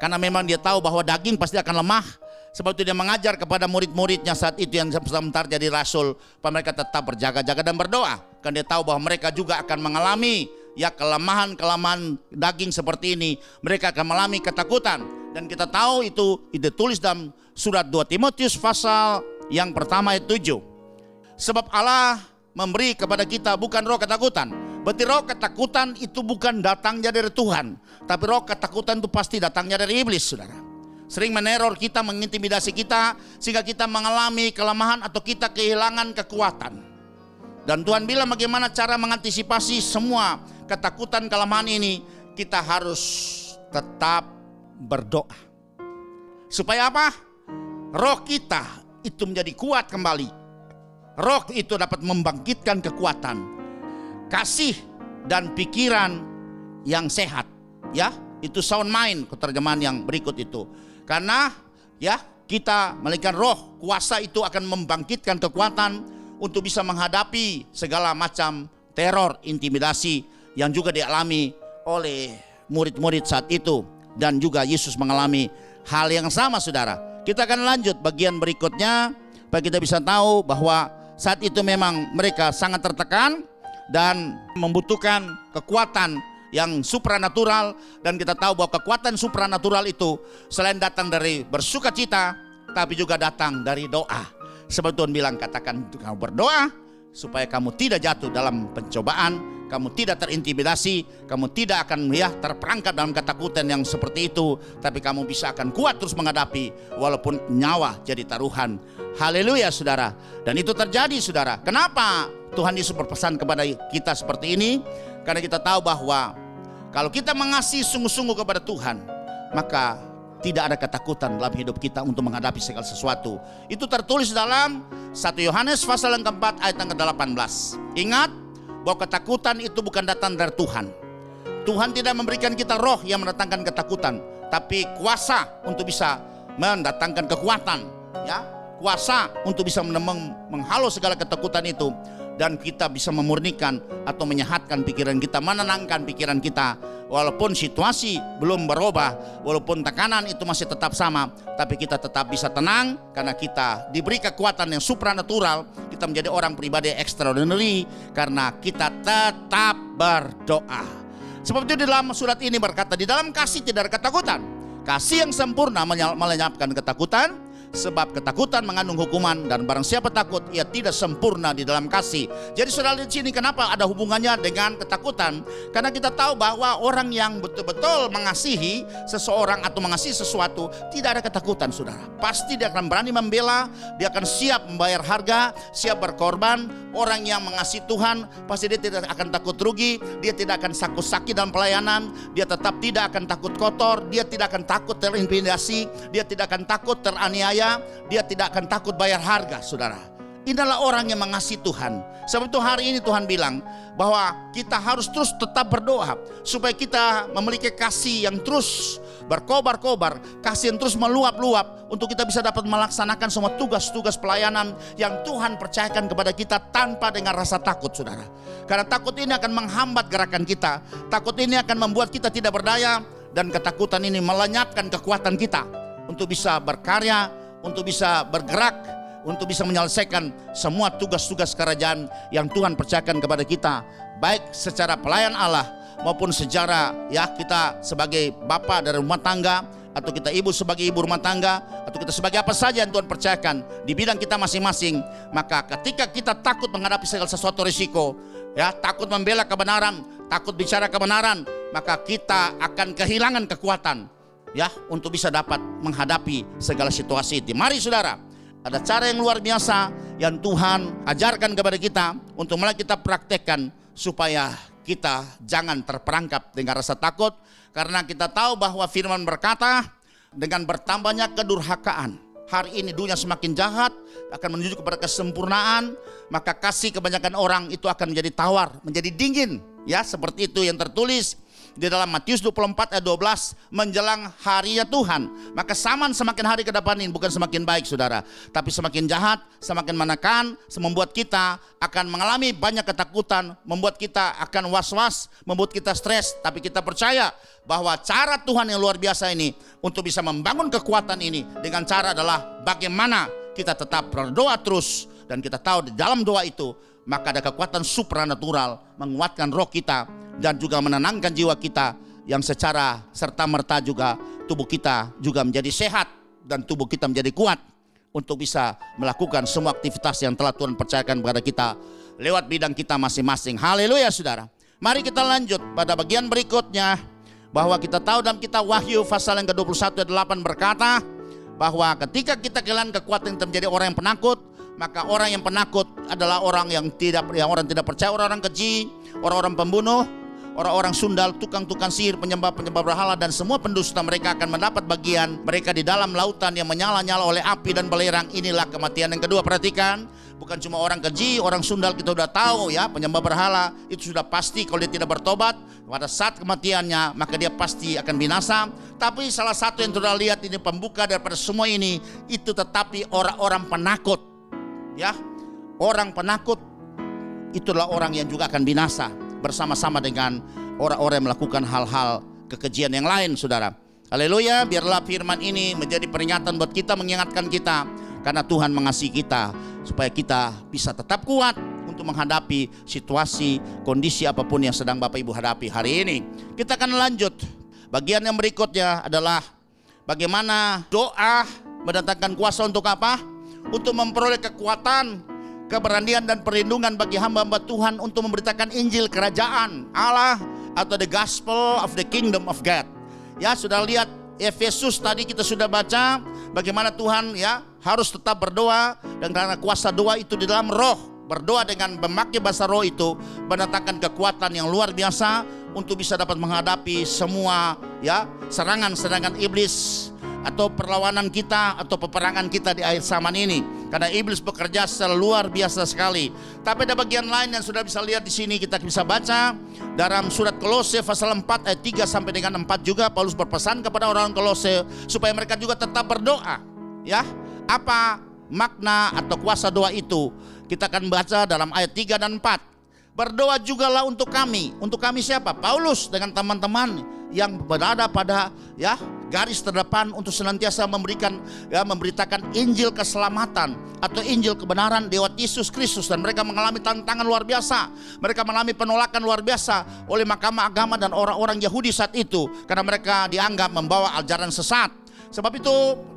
Speaker 1: karena memang dia tahu bahwa daging pasti akan lemah. Sebab itu dia mengajar kepada murid-muridnya saat itu yang sebentar jadi rasul, supaya mereka tetap berjaga-jaga dan berdoa. Karena dia tahu bahwa mereka juga akan mengalami kelemahan daging seperti ini. Mereka akan mengalami ketakutan. Dan kita tahu itu ditulis dalam surat 2 Timotius pasal yang pertama ayat 7. Sebab Allah memberi kepada kita bukan roh ketakutan. Berarti roh ketakutan itu bukan datangnya dari Tuhan, tapi roh ketakutan itu pasti datangnya dari iblis, saudara. Sering meneror kita, mengintimidasi kita, sehingga kita mengalami kelemahan atau kita kehilangan kekuatan. Dan Tuhan bilang bagaimana cara mengantisipasi semua ketakutan, kelemahan ini. Kita harus tetap berdoa. Supaya apa? Roh kita itu menjadi kuat kembali. Roh itu dapat membangkitkan kekuatan, kasih dan pikiran yang sehat. Itu sound mind, terjemahan yang berikut itu. Karena kita memiliki roh, kuasa itu akan membangkitkan kekuatan untuk bisa menghadapi segala macam teror, intimidasi yang juga dialami oleh murid-murid saat itu. Dan juga Yesus mengalami hal yang sama, saudara. Kita akan lanjut bagian berikutnya supaya kita bisa tahu bahwa saat itu memang mereka sangat tertekan dan membutuhkan kekuatan yang supranatural. Dan kita tahu bahwa kekuatan supranatural itu selain datang dari bersukacita, tapi juga datang dari doa. Sebab Tuhan bilang katakan kamu berdoa supaya kamu tidak jatuh dalam pencobaan, kamu tidak terintimidasi, kamu tidak akan terperangkap dalam ketakutan yang seperti itu, tapi kamu bisa akan kuat terus menghadapi walaupun nyawa jadi taruhan. Haleluya, saudara. Dan itu terjadi, saudara. Kenapa Tuhan Yesus berpesan kepada kita seperti ini? Karena kita tahu bahwa kalau kita mengasihi sungguh-sungguh kepada Tuhan, maka tidak ada ketakutan dalam hidup kita untuk menghadapi segala sesuatu. Itu tertulis dalam 1 Yohanes pasal yang keempat ayat yang ke-18. Ingat bahwa ketakutan itu bukan datang dari Tuhan. Tuhan tidak memberikan kita roh yang mendatangkan ketakutan, tapi kuasa untuk bisa mendatangkan kekuatan, kuasa untuk bisa menghalau segala ketakutan itu. Dan kita bisa memurnikan atau menyehatkan pikiran kita, menenangkan pikiran kita. Walaupun situasi belum berubah, walaupun tekanan itu masih tetap sama, tapi kita tetap bisa tenang karena kita diberi kekuatan yang supranatural. Kita menjadi orang pribadi extraordinary karena kita tetap berdoa. Sebab itu di dalam surat ini berkata, di dalam kasih tidak ada ketakutan. Kasih yang sempurna melenyapkan ketakutan. Sebab ketakutan mengandung hukuman, dan barang siapa takut ia tidak sempurna di dalam kasih. Jadi saudara di sini kenapa ada hubungannya dengan ketakutan? Karena kita tahu bahwa orang yang betul-betul mengasihi seseorang atau mengasihi sesuatu tidak ada ketakutan, saudara. Pasti dia akan berani membela, dia akan siap membayar harga, siap berkorban. Orang yang mengasihi Tuhan pasti dia tidak akan takut rugi, dia tidak akan takut sakit dalam pelayanan, dia tetap tidak akan takut kotor, dia tidak akan takut terintimidasi, dia tidak akan takut teraniaya, dia tidak akan takut bayar harga, saudara. Inilah orang yang mengasihi Tuhan. Sebab itu hari ini Tuhan bilang bahwa kita harus terus tetap berdoa supaya kita memiliki kasih yang terus berkobar-kobar, kasih yang terus meluap-luap untuk kita bisa dapat melaksanakan semua tugas-tugas pelayanan yang Tuhan percayakan kepada kita tanpa dengan rasa takut, saudara. Karena takut ini akan menghambat gerakan kita, takut ini akan membuat kita tidak berdaya, dan ketakutan ini melenyapkan kekuatan kita untuk bisa berkarya, untuk bisa bergerak, untuk bisa menyelesaikan semua tugas-tugas kerajaan yang Tuhan percayakan kepada kita, baik secara pelayan Allah maupun secara kita sebagai bapa dari rumah tangga atau kita ibu sebagai ibu rumah tangga, atau kita sebagai apa saja yang Tuhan percayakan di bidang kita masing-masing, maka ketika kita takut menghadapi segala sesuatu risiko, ya, takut membela kebenaran, takut bicara kebenaran, maka kita akan kehilangan kekuatan, ya, untuk bisa dapat menghadapi segala situasi itu. Mari saudara, ada cara yang luar biasa yang Tuhan ajarkan kepada kita untuk mulai kita praktekkan supaya kita jangan terperangkap dengan rasa takut, karena kita tahu bahwa firman berkata, dengan bertambahnya kedurhakaan, hari ini dunia semakin jahat, akan menuju kepada kesempurnaan, maka kasih kebanyakan orang itu akan menjadi tawar, menjadi dingin, ya, seperti itu yang tertulis di dalam Matius 24 ayat 12, menjelang harinya Tuhan, maka zaman semakin hari ke depan ini bukan semakin baik saudara, tapi semakin jahat, semakin menekan, membuat kita akan mengalami banyak ketakutan, membuat kita akan was-was, membuat kita stres. Tapi kita percaya bahwa cara Tuhan yang luar biasa ini untuk bisa membangun kekuatan ini dengan cara adalah bagaimana kita tetap berdoa terus, dan kita tahu di dalam doa itu maka ada kekuatan supranatural menguatkan roh kita dan juga menenangkan jiwa kita, yang secara serta-merta juga tubuh kita juga menjadi sehat dan tubuh kita menjadi kuat untuk bisa melakukan semua aktivitas yang telah Tuhan percayakan kepada kita lewat bidang kita masing-masing. Haleluya saudara. Mari kita lanjut pada bagian berikutnya, bahwa kita tahu dalam kitab Wahyu pasal yang ke-21 ayat 8 berkata bahwa ketika kita kehilangan kekuatan kita menjadi orang yang penakut, maka orang yang penakut adalah orang yang tidak percaya, orang-orang keji, orang-orang pembunuh, orang-orang sundal, tukang-tukang sihir, penyembah-penyembah berhala, dan semua pendusta. Mereka akan mendapat bagian mereka di dalam lautan yang menyala-nyala oleh api dan belerang. Inilah kematian yang kedua. Perhatikan, bukan cuma orang keji, orang sundal kita sudah tahu, ya, penyembah berhala itu sudah pasti kalau dia tidak bertobat pada saat kematiannya maka dia pasti akan binasa. Tapi salah satu yang sudah lihat ini pembuka daripada semua ini, itu tetapi orang-orang penakut, ya, orang penakut itulah orang yang juga akan binasa bersama-sama dengan orang-orang yang melakukan hal-hal kekejian yang lain saudara. Haleluya. Biarlah firman ini menjadi peringatan buat kita, mengingatkan kita, karena Tuhan mengasihi kita supaya kita bisa tetap kuat untuk menghadapi situasi, kondisi apapun yang sedang Bapak Ibu hadapi hari ini. Kita akan lanjut. Bagian yang berikutnya adalah bagaimana doa mendatangkan kuasa untuk apa? Untuk memperoleh kekuatan, keberanian dan perlindungan bagi hamba-hamba Tuhan untuk memberitakan Injil kerajaan Allah atau the gospel of the kingdom of God. Ya, sudah lihat Efesus tadi kita sudah baca bagaimana Tuhan, ya, harus tetap berdoa, dan karena kuasa doa itu di dalam roh. Berdoa dengan memakai bahasa roh itu mendatangkan kekuatan yang luar biasa untuk bisa dapat menghadapi semua, ya, serangan-serangan iblis atau perlawanan kita atau peperangan kita di akhir zaman ini, karena iblis bekerja secara luar biasa sekali. Tapi ada bagian lain yang sudah bisa lihat di sini, kita bisa baca dalam surat Kolose pasal 4 ayat 3 sampai dengan 4 juga. Paulus berpesan kepada orang Kolose supaya mereka juga tetap berdoa, ya. Apa makna atau kuasa doa itu? Kita akan baca dalam ayat 3 dan 4. Berdoa jugalah untuk kami. Untuk kami siapa? Paulus dengan teman-teman yang berada pada, ya, garis terdepan untuk senantiasa memberitakan Injil keselamatan atau Injil kebenaran lewat Yesus Kristus. Dan mereka mengalami tantangan luar biasa. Mereka mengalami penolakan luar biasa oleh mahkamah agama dan orang-orang Yahudi saat itu, karena mereka dianggap membawa ajaran sesat. Sebab itu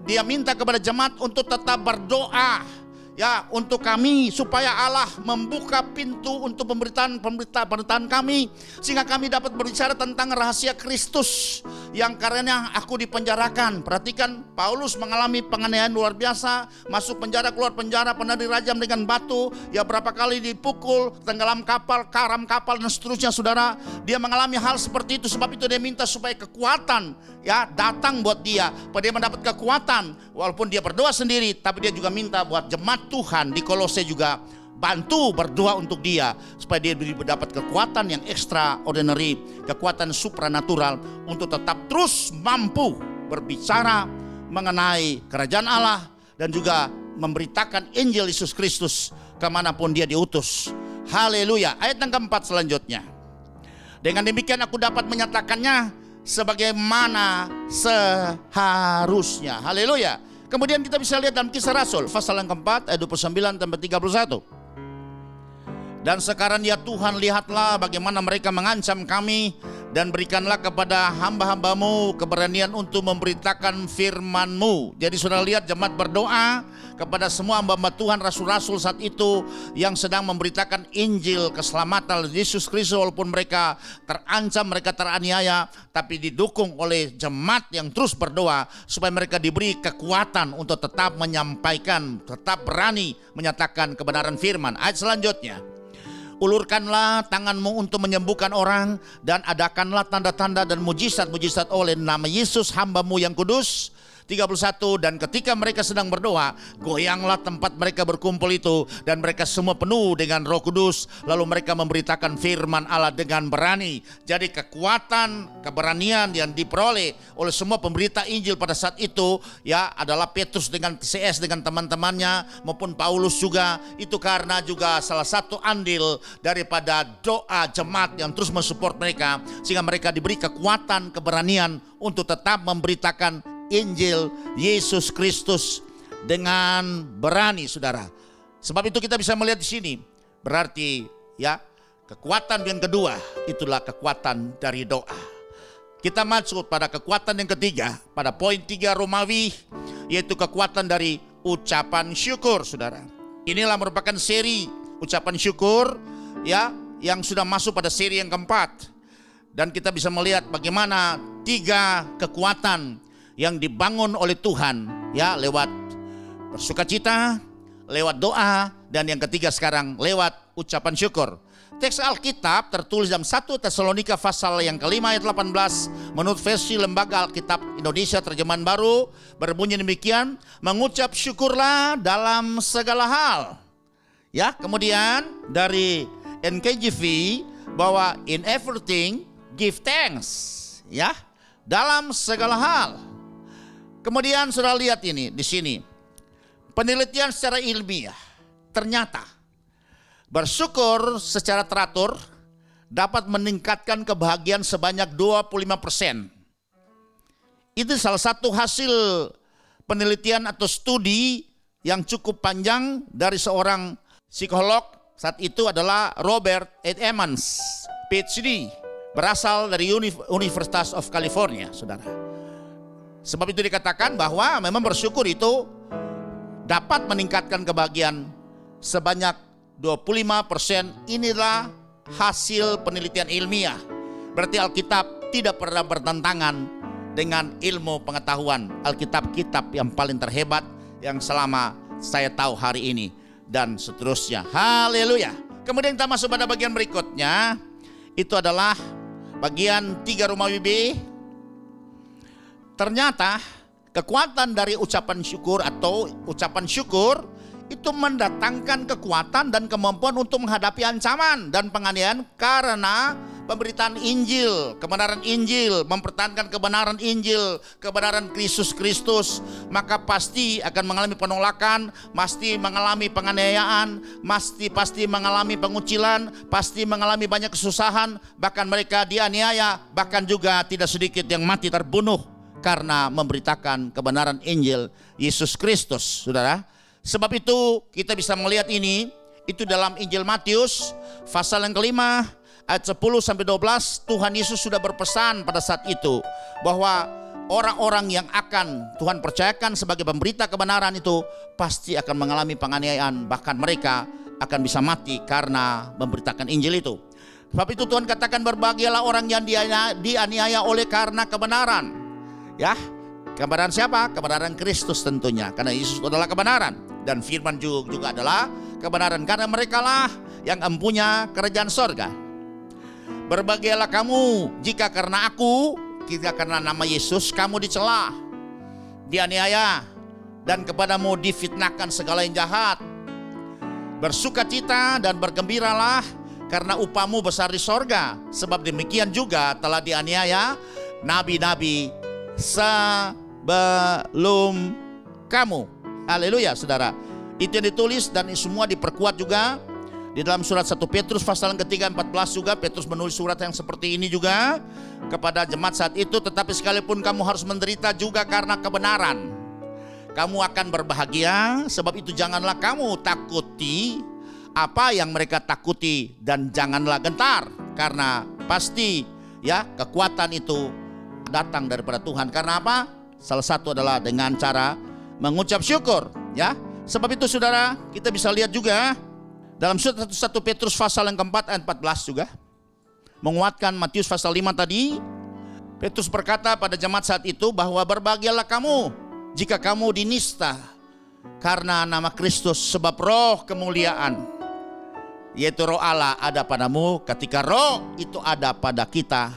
Speaker 1: dia minta kepada jemaat untuk tetap berdoa, ya, untuk kami, supaya Allah membuka pintu untuk pemberitaan kami, sehingga kami dapat berbicara tentang rahasia Kristus yang karenanya aku dipenjarakan. Perhatikan, Paulus mengalami penganiayaan luar biasa, masuk penjara, keluar penjara, pernah dirajam dengan batu, ya, berapa kali dipukul, tenggelam kapal, karam kapal, dan seterusnya saudara. Dia mengalami hal seperti itu. Sebab itu dia minta supaya kekuatan, ya, datang buat dia, supaya dia mendapat kekuatan. Walaupun dia berdoa sendiri, tapi dia juga minta buat jemaat Tuhan di Kolose juga bantu berdoa untuk dia, supaya dia mendapat kekuatan yang extraordinary, kekuatan supranatural untuk tetap terus mampu berbicara mengenai kerajaan Allah dan juga memberitakan Injil Yesus Kristus kemanapun dia diutus. Haleluya. Ayat yang keempat selanjutnya. Dengan demikian aku dapat menyatakannya sebagaimana seharusnya. Haleluya. Kemudian kita bisa lihat dalam Kisah Rasul pasal yang keempat ayat 29 sampai 31. Dan sekarang ya Tuhan, lihatlah bagaimana mereka mengancam kami dan berikanlah kepada hamba-hambamu keberanian untuk memberitakan firman-Mu. Jadi saudara lihat, jemaat berdoa kepada semua hamba-hamba Tuhan, rasul-rasul saat itu yang sedang memberitakan Injil keselamatan Yesus Kristus, walaupun mereka terancam, mereka teraniaya, tapi didukung oleh jemaat yang terus berdoa supaya mereka diberi kekuatan untuk tetap menyampaikan, tetap berani menyatakan kebenaran firman. Ayat selanjutnya, ulurkanlah tanganmu untuk menyembuhkan orang, dan adakanlah tanda-tanda dan mujizat-mujizat oleh nama Yesus hamba-Mu yang kudus. 31, dan ketika mereka sedang berdoa, goyanglah tempat mereka berkumpul itu, dan mereka semua penuh dengan Roh Kudus, lalu mereka memberitakan firman Allah dengan berani. Jadi kekuatan, keberanian yang diperoleh oleh semua pemberita Injil pada saat itu ya adalah Petrus dengan CS dengan teman-temannya, maupun Paulus juga, itu karena juga salah satu andil daripada doa jemaat yang terus mensupport mereka, sehingga mereka diberi kekuatan, keberanian untuk tetap memberitakan Injil Yesus Kristus dengan berani, saudara. Sebab itu kita bisa melihat di sini, berarti ya kekuatan yang kedua itulah kekuatan dari doa. Kita masuk pada kekuatan yang ketiga, pada poin 3 Romawi, yaitu kekuatan dari ucapan syukur, saudara. Inilah merupakan seri ucapan syukur ya yang sudah masuk pada seri yang keempat, dan kita bisa melihat bagaimana 3 kekuatan yang dibangun oleh Tuhan ya lewat bersukacita, lewat doa, dan yang ketiga sekarang lewat ucapan syukur. Teks Alkitab tertulis dalam 1 Tesalonika pasal yang kelima ayat 18 menurut versi Lembaga Alkitab Indonesia Terjemahan Baru berbunyi demikian, mengucap syukurlah dalam segala hal. Ya, kemudian dari NKJV bahwa in everything give thanks, ya, dalam segala hal. Kemudian saudara lihat ini di sini. Penelitian secara ilmiah ternyata bersyukur secara teratur dapat meningkatkan kebahagiaan sebanyak 25%. Itu salah satu hasil penelitian atau studi yang cukup panjang dari seorang psikolog saat itu adalah Robert Emmons, PhD, berasal dari Universitas of California, saudara. Sebab itu dikatakan bahwa memang bersyukur itu dapat meningkatkan kebahagiaan sebanyak 25%. Inilah hasil penelitian ilmiah. Berarti Alkitab tidak pernah bertentangan dengan ilmu pengetahuan. Alkitab kitab yang paling terhebat yang selama saya tahu hari ini, dan seterusnya. Haleluya. Kemudian kita masuk pada bagian berikutnya. Itu adalah bagian 3 Romawi B. Ternyata kekuatan dari ucapan syukur atau ucapan syukur itu mendatangkan kekuatan dan kemampuan untuk menghadapi ancaman dan penganiayaan karena pemberitaan Injil, kebenaran Injil, mempertahankan kebenaran Injil, kebenaran Kristus, maka pasti akan mengalami penolakan, pasti mengalami penganiayaan, pasti mengalami pengucilan, pasti mengalami banyak kesusahan, bahkan mereka dianiaya, bahkan juga tidak sedikit yang mati terbunuh karena memberitakan kebenaran Injil Yesus Kristus, saudara. Sebab itu kita bisa melihat ini, itu dalam Injil Matius pasal yang kelima ayat 10-12, Tuhan Yesus sudah berpesan pada saat itu bahwa orang-orang yang akan Tuhan percayakan sebagai pemberita kebenaran itu pasti akan mengalami penganiayaan, bahkan mereka akan bisa mati karena memberitakan Injil itu. Sebab itu Tuhan katakan, berbahagialah orang yang dianiaya oleh karena kebenaran. Ya, kebenaran siapa? Kebenaran Kristus tentunya, karena Yesus adalah kebenaran, dan firman juga adalah kebenaran, karena merekalah yang empunya kerajaan sorga. Berbahagialah kamu jika karena aku, jika karena nama Yesus kamu dicela, dianiaya, dan kepadamu difitnahkan segala yang jahat. Bersukacita dan bergembiralah karena upahmu besar di sorga, sebab demikian juga telah dianiaya nabi-nabi sebelum kamu. Haleluya, saudara. Itu yang ditulis dan semua diperkuat juga di dalam surat 1 Petrus pasal yang ketiga 14 juga. Petrus menulis surat yang seperti ini juga kepada jemaat saat itu. Tetapi sekalipun kamu harus menderita juga karena kebenaran, kamu akan berbahagia. Sebab itu janganlah kamu takuti apa yang mereka takuti, dan janganlah gentar, karena pasti ya kekuatan itu datang daripada Tuhan. Karena apa? Salah satu adalah dengan cara mengucap syukur, ya. Sebab itu saudara, kita bisa lihat juga dalam surat 1 Petrus pasal yang keempat ayat 14 juga menguatkan Matius pasal 5 tadi. Petrus berkata pada jemaat saat itu bahwa berbahagialah kamu jika kamu dinista karena nama Kristus, sebab roh kemuliaan yaitu roh Allah ada padamu. Ketika roh itu ada pada kita,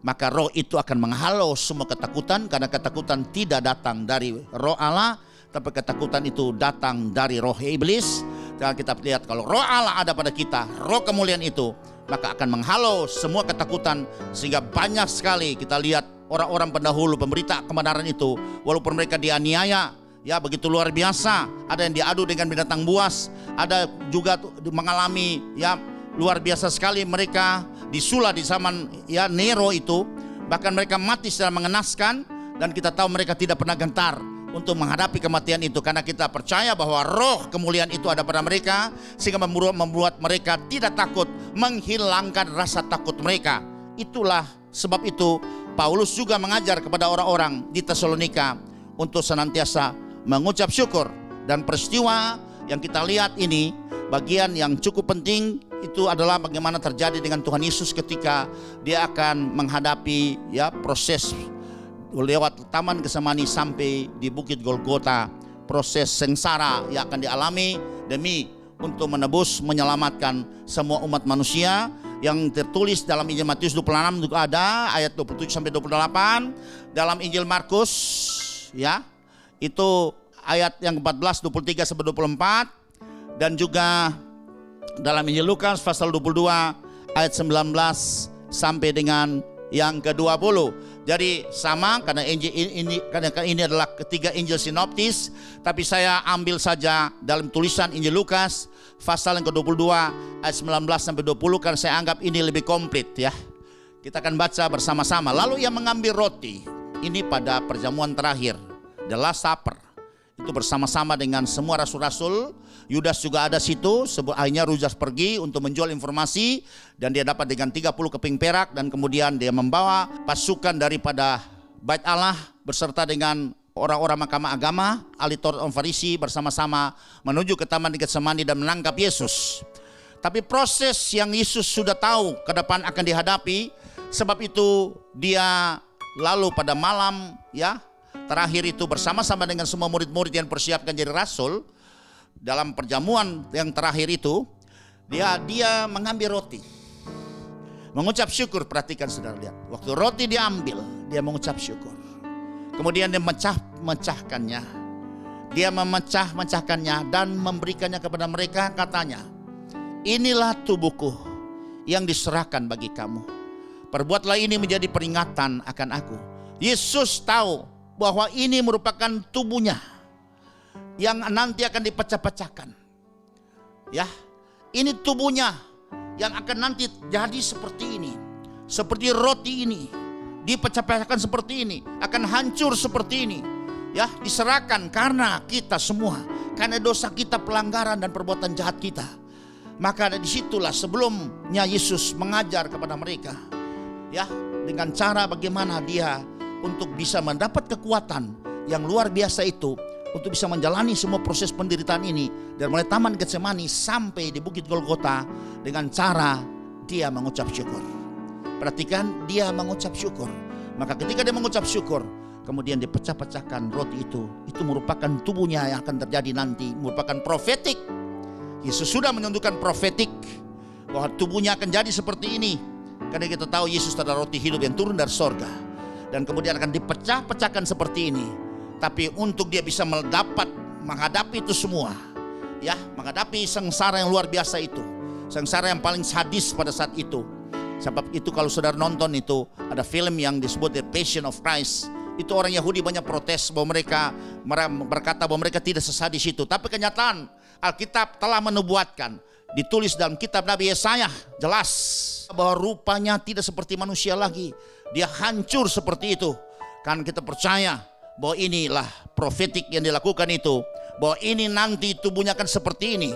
Speaker 1: maka roh itu akan menghalau semua ketakutan, karena ketakutan tidak datang dari roh Allah, tapi ketakutan itu datang dari roh iblis. Dan kita lihat kalau roh Allah ada pada kita, roh kemuliaan itu, maka akan menghalau semua ketakutan. Sehingga banyak sekali kita lihat orang-orang pendahulu pemberita kebenaran itu, walaupun mereka dianiaya, ya begitu luar biasa, ada yang diadu dengan binatang buas, ada juga mengalami ya luar biasa sekali, mereka disula di zaman ya Nero itu, bahkan mereka mati secara mengenaskan, dan kita tahu mereka tidak pernah gentar untuk menghadapi kematian itu, karena kita percaya bahwa roh kemuliaan itu ada pada mereka, sehingga membuat mereka tidak takut, menghilangkan rasa takut mereka. Itulah sebab itu Paulus juga mengajar kepada orang-orang di Tesalonika untuk senantiasa mengucap syukur. Dan peristiwa yang kita lihat ini, bagian yang cukup penting itu adalah bagaimana terjadi dengan Tuhan Yesus ketika dia akan menghadapi ya proses lewat Taman Getsemani sampai di Bukit Golgota, proses sengsara yang akan dialami demi untuk menebus, menyelamatkan semua umat manusia, yang tertulis dalam Injil Matius 26 juga ada ayat 27 sampai 28, dalam Injil Markus ya itu ayat yang 14 23 sampai 24, dan juga dalam Injil Lukas pasal 22 ayat 19 sampai dengan yang ke-20. Jadi sama, karena ini adalah ketiga Injil sinoptis, tapi saya ambil saja dalam tulisan Injil Lukas pasal yang ke-22 ayat 19 sampai 20, karena saya anggap ini lebih komplit ya. Kita akan baca bersama-sama. Lalu ia mengambil roti, ini pada perjamuan terakhir, the last supper, itu bersama-sama dengan semua rasul-rasul. Yudas juga ada situ. Akhirnya Yudas pergi untuk menjual informasi, dan dia dapat dengan 30 keping perak, dan kemudian dia membawa pasukan daripada Bait Allah beserta dengan orang-orang mahkamah agama, ahli Taurat dan Farisi bersama-sama menuju ke Taman Getsemani dan menangkap Yesus. Tapi proses yang Yesus sudah tahu ke depan akan dihadapi, sebab itu dia lalu pada malam ya terakhir itu bersama-sama dengan semua murid-murid yang persiapkan jadi rasul. Dalam perjamuan yang terakhir itu dia mengambil roti, mengucap syukur. Perhatikan saudara, lihat waktu roti diambil, dia mengucap syukur. Kemudian dia memecahkannya, dia memecahkannya dan memberikannya kepada mereka. Katanya, inilah tubuhku yang diserahkan bagi kamu, perbuatlah ini menjadi peringatan akan aku. Yesus tahu bahwa ini merupakan tubuhnya yang nanti akan dipecah-pecahkan. Ya, ini tubuhnya yang akan nanti jadi seperti ini, seperti roti ini, dipecah-pecahkan seperti ini, akan hancur seperti ini. Ya, diserahkan karena kita semua, karena dosa kita, pelanggaran dan perbuatan jahat kita. Maka disitulah sebelumnya Yesus mengajar kepada mereka, ya, dengan cara bagaimana dia untuk bisa mendapat kekuatan yang luar biasa itu, untuk bisa menjalani semua proses penderitaan ini, dan mulai Taman Getsemani sampai di Bukit Golgota dengan cara dia mengucap syukur. Perhatikan, dia mengucap syukur. Maka ketika dia mengucap syukur, kemudian dipecah-pecahkan roti itu merupakan tubuhnya yang akan terjadi nanti, merupakan profetik. Yesus sudah menunjukkan profetik bahwa tubuhnya akan jadi seperti ini, karena kita tahu Yesus adalah roti hidup yang turun dari sorga, dan kemudian akan dipecah-pecahkan seperti ini. Tapi untuk dia bisa menghadapi itu semua, ya, menghadapi sengsara yang luar biasa itu, sengsara yang paling sadis pada saat itu. Sebab itu kalau saudara nonton itu, ada film yang disebut The Passion of Christ. Itu orang Yahudi banyak protes bahwa mereka berkata bahwa mereka tidak sesadis itu. Tapi kenyataan Alkitab telah menubuatkan, ditulis dalam kitab Nabi Yesaya jelas bahwa rupanya tidak seperti manusia lagi. Dia hancur seperti itu. Kan kita percaya bahwa inilah profetik yang dilakukan itu, bahwa ini nanti tubuhnya akan seperti ini.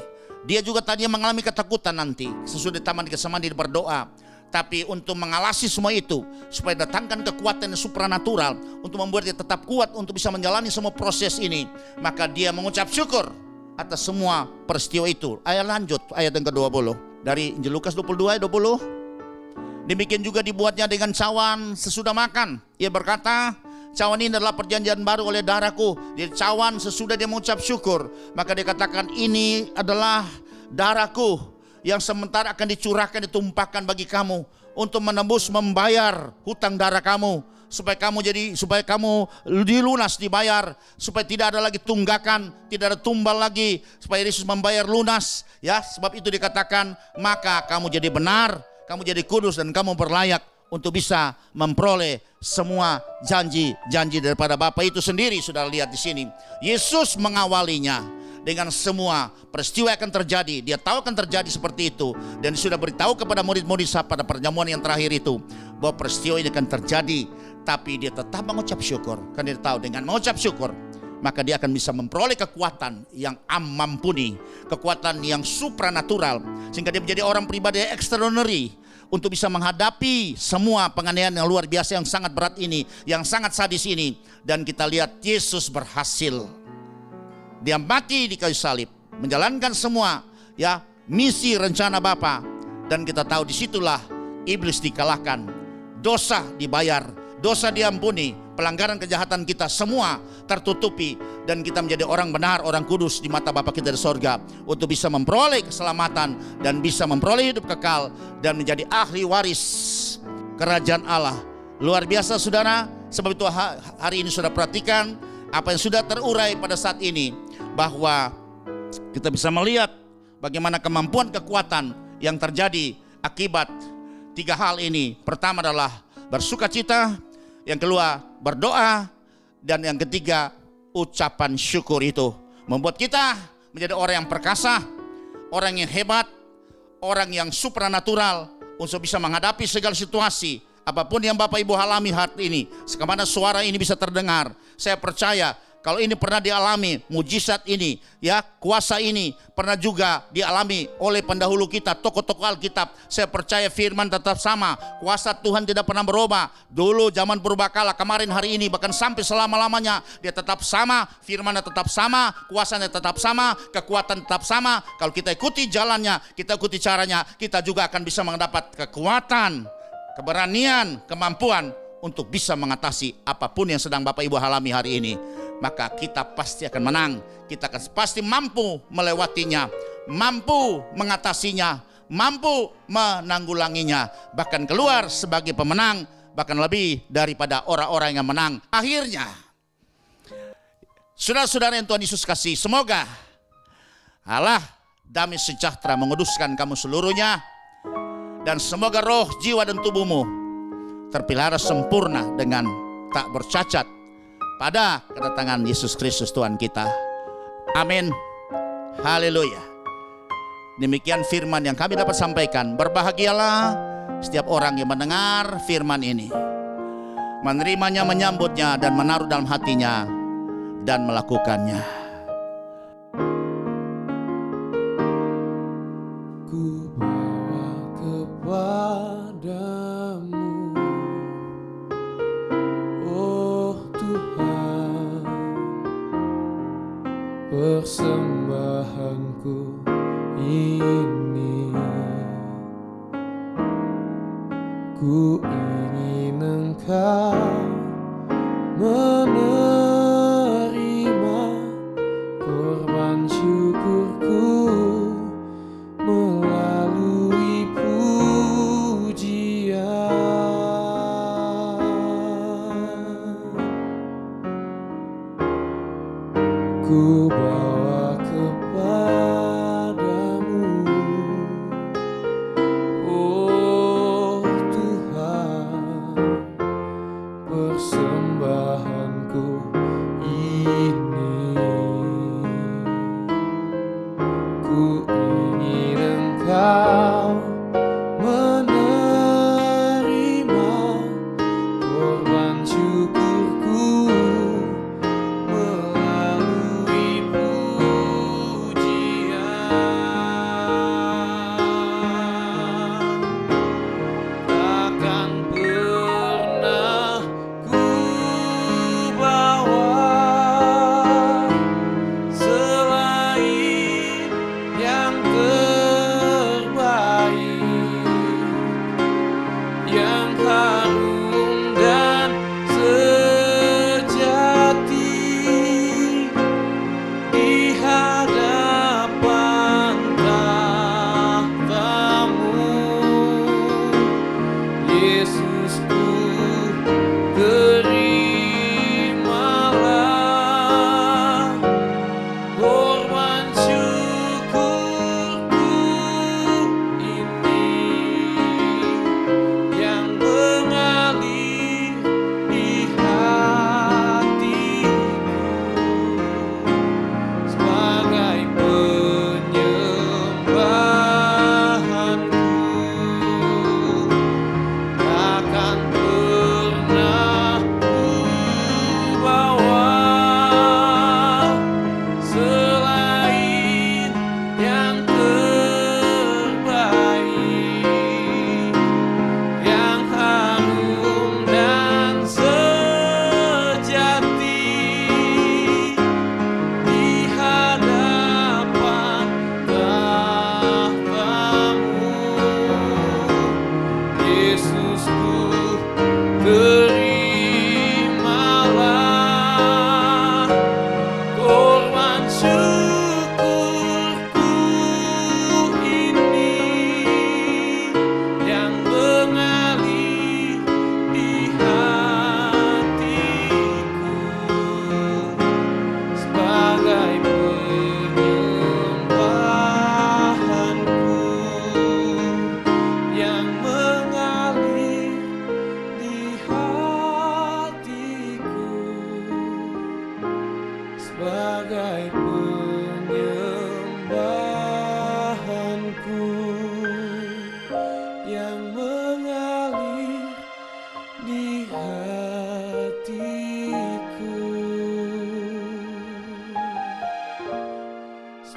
Speaker 1: Dia juga tadinya mengalami ketakutan nanti. Sesudah Taman Getsemani berdoa, tapi untuk mengalasi semua itu, supaya datangkan kekuatan yang supranatural untuk membuat dia tetap kuat untuk bisa menjalani semua proses ini, maka dia mengucap syukur atas semua peristiwa itu. Ayat lanjut, ayat yang ke-20 dari Injil Lukas 22 ayat 20. Demikian juga dibuatnya dengan cawan sesudah makan. Ia berkata, cawan ini adalah perjanjian baru oleh darahku. Jadi cawan sesudah dia mengucap syukur, maka dia katakan, ini adalah darahku yang sementara akan dicurahkan, ditumpahkan bagi kamu untuk menembus, membayar hutang darah kamu, supaya kamu dilunas, dibayar, supaya tidak ada lagi tunggakan, tidak ada tumbal lagi, supaya Yesus membayar lunas, ya. Sebab itu dikatakan, maka kamu jadi benar, kamu jadi kudus, dan kamu berlayak untuk bisa memperoleh semua janji-janji daripada Bapa itu sendiri. Sudah lihat di sini, Yesus mengawalinya dengan semua peristiwa yang akan terjadi. Dia tahu akan terjadi seperti itu, dan sudah beritahu kepada murid-murid pada perjamuan yang terakhir itu bahwa peristiwa ini akan terjadi. Tapi dia tetap mengucap syukur, karena dia tahu dengan mengucap syukur maka dia akan bisa memperoleh kekuatan yang mampuni, kekuatan yang supranatural, sehingga dia menjadi orang pribadi extraordinary untuk bisa menghadapi semua penganiayaan yang luar biasa, yang sangat berat ini, yang sangat sadis ini. Dan kita lihat Yesus berhasil. Dia mati di kayu salib, menjalankan semua, ya, misi rencana Bapa. Dan kita tahu disitulah iblis dikalahkan, dosa dibayar, dosa diampuni, pelanggaran kejahatan kita semua tertutupi, dan kita menjadi orang benar, orang kudus di mata Bapa kita di sorga, untuk bisa memperoleh keselamatan dan bisa memperoleh hidup kekal dan menjadi ahli waris kerajaan Allah. Luar biasa saudara. Sebab itu hari ini sudah perhatikan apa yang sudah terurai pada saat ini, bahwa kita bisa melihat bagaimana kemampuan kekuatan yang terjadi akibat tiga hal ini. Pertama adalah bersukacita, yang kedua berdoa, dan yang ketiga ucapan syukur. Itu membuat kita menjadi orang yang perkasa, orang yang hebat, orang yang supranatural untuk bisa menghadapi segala situasi apapun yang Bapak Ibu alami hari ini. Sekemana suara ini bisa terdengar, saya percaya kalau ini pernah dialami, mujizat ini, ya, kuasa ini pernah juga dialami oleh pendahulu kita, tokoh-tokoh Alkitab. Saya percaya firman tetap sama, kuasa Tuhan tidak pernah berubah. Dulu zaman purbakala, kemarin, hari ini, bahkan sampai selama-lamanya dia tetap sama, firmannya tetap sama, kuasanya tetap sama, kekuatan tetap sama. Kalau kita ikuti jalannya, kita ikuti caranya, kita juga akan bisa mendapat kekuatan, keberanian, kemampuan untuk bisa mengatasi apapun yang sedang Bapak Ibu alami hari ini. Maka kita pasti akan menang, kita akan pasti mampu melewatinya, mampu mengatasinya, mampu menanggulanginya, bahkan keluar sebagai pemenang, bahkan lebih daripada orang-orang yang menang. Akhirnya, saudara-saudara yang Tuhan Yesus kasih, semoga Allah damai sejahtera menguduskan kamu seluruhnya, dan semoga roh, jiwa, dan tubuhmu terpelihara sempurna dengan tak bercacat pada kedatangan Yesus Kristus Tuhan kita. Amin. Haleluya. Demikian firman yang kami dapat sampaikan. Berbahagialah setiap orang yang mendengar firman ini, menerimanya, menyambutnya, dan menaruh dalam hatinya, dan melakukannya.
Speaker 2: Ku bawa kepadamu, oh Tuhan, persembahanku ini. Ku ingin Engkau menerima korban syukurku melalui pujian. Ku bawa kepadamu, oh Tuhan, persembahanku ini. Ku ingin Engkau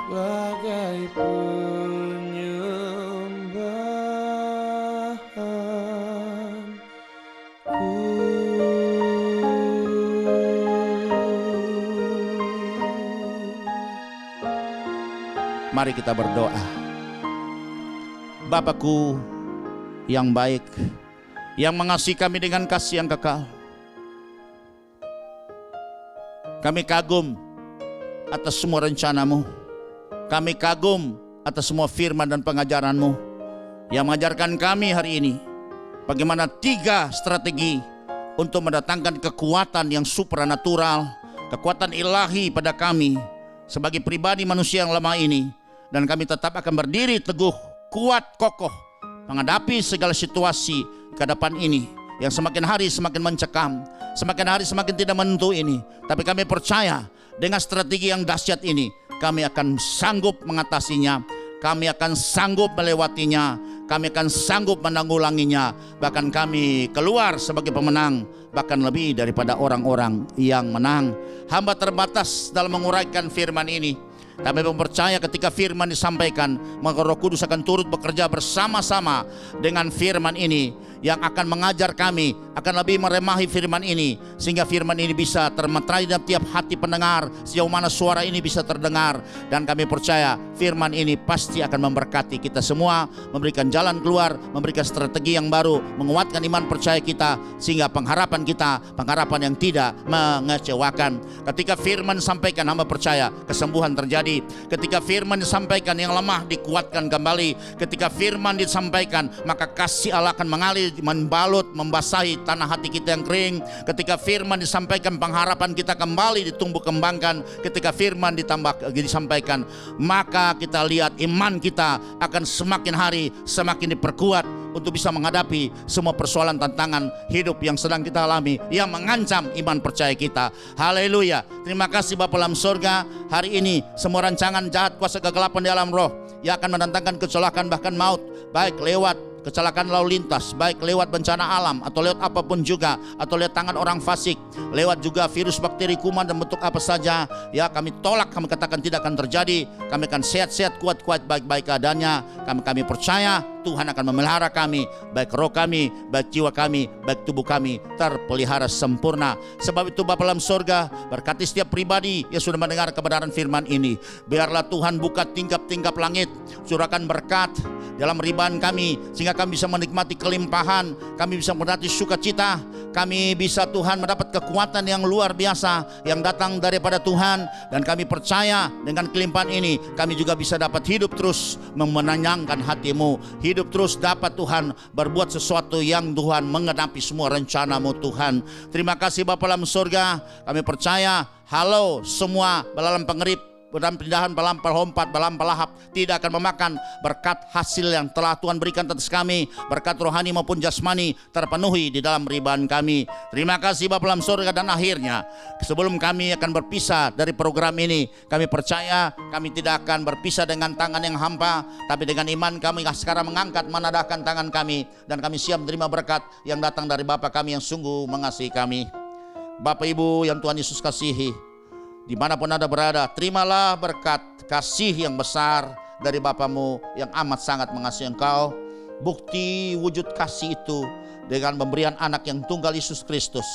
Speaker 2: sebagai penyembahanku.
Speaker 1: Mari kita berdoa. Bapakku yang baik, yang mengasihi kami dengan kasih yang kekal, kami kagum atas semua rencana-Mu. Kami kagum atas semua firman dan pengajaran-Mu yang mengajarkan kami hari ini bagaimana 3 strategi untuk mendatangkan kekuatan yang supranatural, kekuatan ilahi pada kami sebagai pribadi manusia yang lemah ini. Dan kami tetap akan berdiri teguh, kuat, kokoh menghadapi segala situasi ke depan ini yang semakin hari semakin mencekam, semakin hari semakin tidak menentu ini. Tapi kami percaya dengan strategi yang dahsyat ini kami akan sanggup mengatasinya, kami akan sanggup melewatinya, kami akan sanggup menanggulanginya. Bahkan kami keluar sebagai pemenang, bahkan lebih daripada orang-orang yang menang. Hamba terbatas dalam menguraikan firman ini. Kami percaya ketika firman disampaikan, maka Roh Kudus akan turut bekerja bersama-sama dengan firman ini yang akan mengajar kami, akan lebih meremahi firman ini, sehingga firman ini bisa termeterai dalam tiap hati pendengar, sejauh mana suara ini bisa terdengar. Dan kami percaya firman ini pasti akan memberkati kita semua, memberikan jalan keluar, memberikan strategi yang baru, menguatkan iman percaya kita, sehingga pengharapan kita, pengharapan yang tidak mengecewakan. Ketika firman disampaikan, hamba percaya kesembuhan terjadi. Ketika firman disampaikan, yang lemah dikuatkan kembali. Ketika firman disampaikan, maka kasih Allah akan mengalir, membalut, membasahi tanah hati kita yang kering. Ketika firman disampaikan, pengharapan kita kembali ditumbuh kembangkan. Ketika firman disampaikan, maka kita lihat iman kita akan semakin hari semakin diperkuat untuk bisa menghadapi semua persoalan tantangan hidup yang sedang kita alami, yang mengancam iman percaya kita. Haleluya. Terima kasih Bapa dalam surga. Hari ini semua rancangan jahat, kuasa kegelapan di alam roh yang akan mendatangkan kecelakaan bahkan maut, baik lewat kecelakaan lalu lintas, baik lewat bencana alam atau lewat apapun juga, atau lewat tangan orang fasik, lewat juga virus, bakteri, kuman dan bentuk apa saja, ya kami tolak, kami katakan tidak akan terjadi. Kami akan sehat-sehat, kuat-kuat, baik-baik keadaannya. Kami percaya Tuhan akan memelihara kami, baik roh kami, baik jiwa kami, baik tubuh kami terpelihara sempurna. Sebab itu Bapa dalam surga, berkati setiap pribadi yang sudah mendengar kebenaran firman ini. Biarlah Tuhan buka tingkap-tingkap langit, curahkan berkat dalam ribahan kami, sehingga kami bisa menikmati kelimpahan, kami bisa menikmati sukacita, kami bisa Tuhan mendapat kekuatan yang luar biasa yang datang daripada Tuhan. Dan kami percaya dengan kelimpahan ini kami juga bisa dapat hidup terus memenangkan hatimu, hidup terus dapat Tuhan berbuat sesuatu yang Tuhan menggenapi semua rencanamu Tuhan. Terima kasih Bapa dalam surga. Kami percaya halau semua belalang pengerip, dalam pindahan balam pelompat, balam pelahap tidak akan memakan berkat hasil yang telah Tuhan berikan atas kami, berkat rohani maupun jasmani terpenuhi di dalam ribahan kami. Terima kasih Bapa dalam surga. Dan akhirnya sebelum kami akan berpisah dari program ini, kami percaya kami tidak akan berpisah dengan tangan yang hampa, tapi dengan iman kami sekarang mengangkat menadahkan tangan kami, dan kami siap menerima berkat yang datang dari Bapa kami yang sungguh mengasihi kami. Bapak Ibu yang Tuhan Yesus kasihi, dimanapun Anda berada, terimalah berkat kasih yang besar dari Bapamu yang amat sangat mengasihi engkau. Bukti wujud kasih itu dengan pemberian anak yang tunggal Yesus Kristus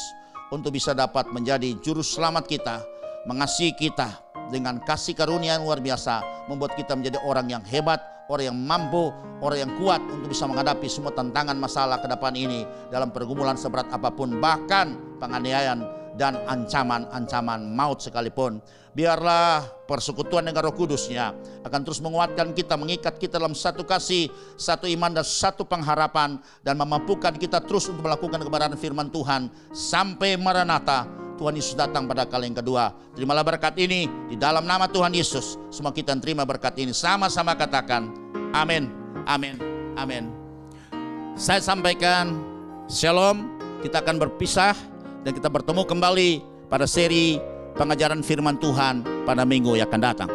Speaker 1: untuk bisa dapat menjadi juru selamat kita, mengasihi kita dengan kasih karunia yang luar biasa, membuat kita menjadi orang yang hebat, orang yang mampu, orang yang kuat untuk bisa menghadapi semua tantangan masalah ke depan ini dalam pergumulan seberat apapun, bahkan penganiayaan dan ancaman-ancaman maut sekalipun. Biarlah persekutuan dengan Roh Kudusnya akan terus menguatkan kita, mengikat kita dalam satu kasih, satu iman dan satu pengharapan, dan memampukan kita terus untuk melakukan kebenaran firman Tuhan sampai Maranatha, Tuhan Yesus datang pada kali yang kedua. Terimalah berkat ini di dalam nama Tuhan Yesus. Semua kita terima berkat ini, sama-sama katakan amin, amin, amin. Saya sampaikan shalom. Kita akan berpisah dan kita bertemu kembali pada seri pengajaran firman Tuhan pada minggu yang akan datang.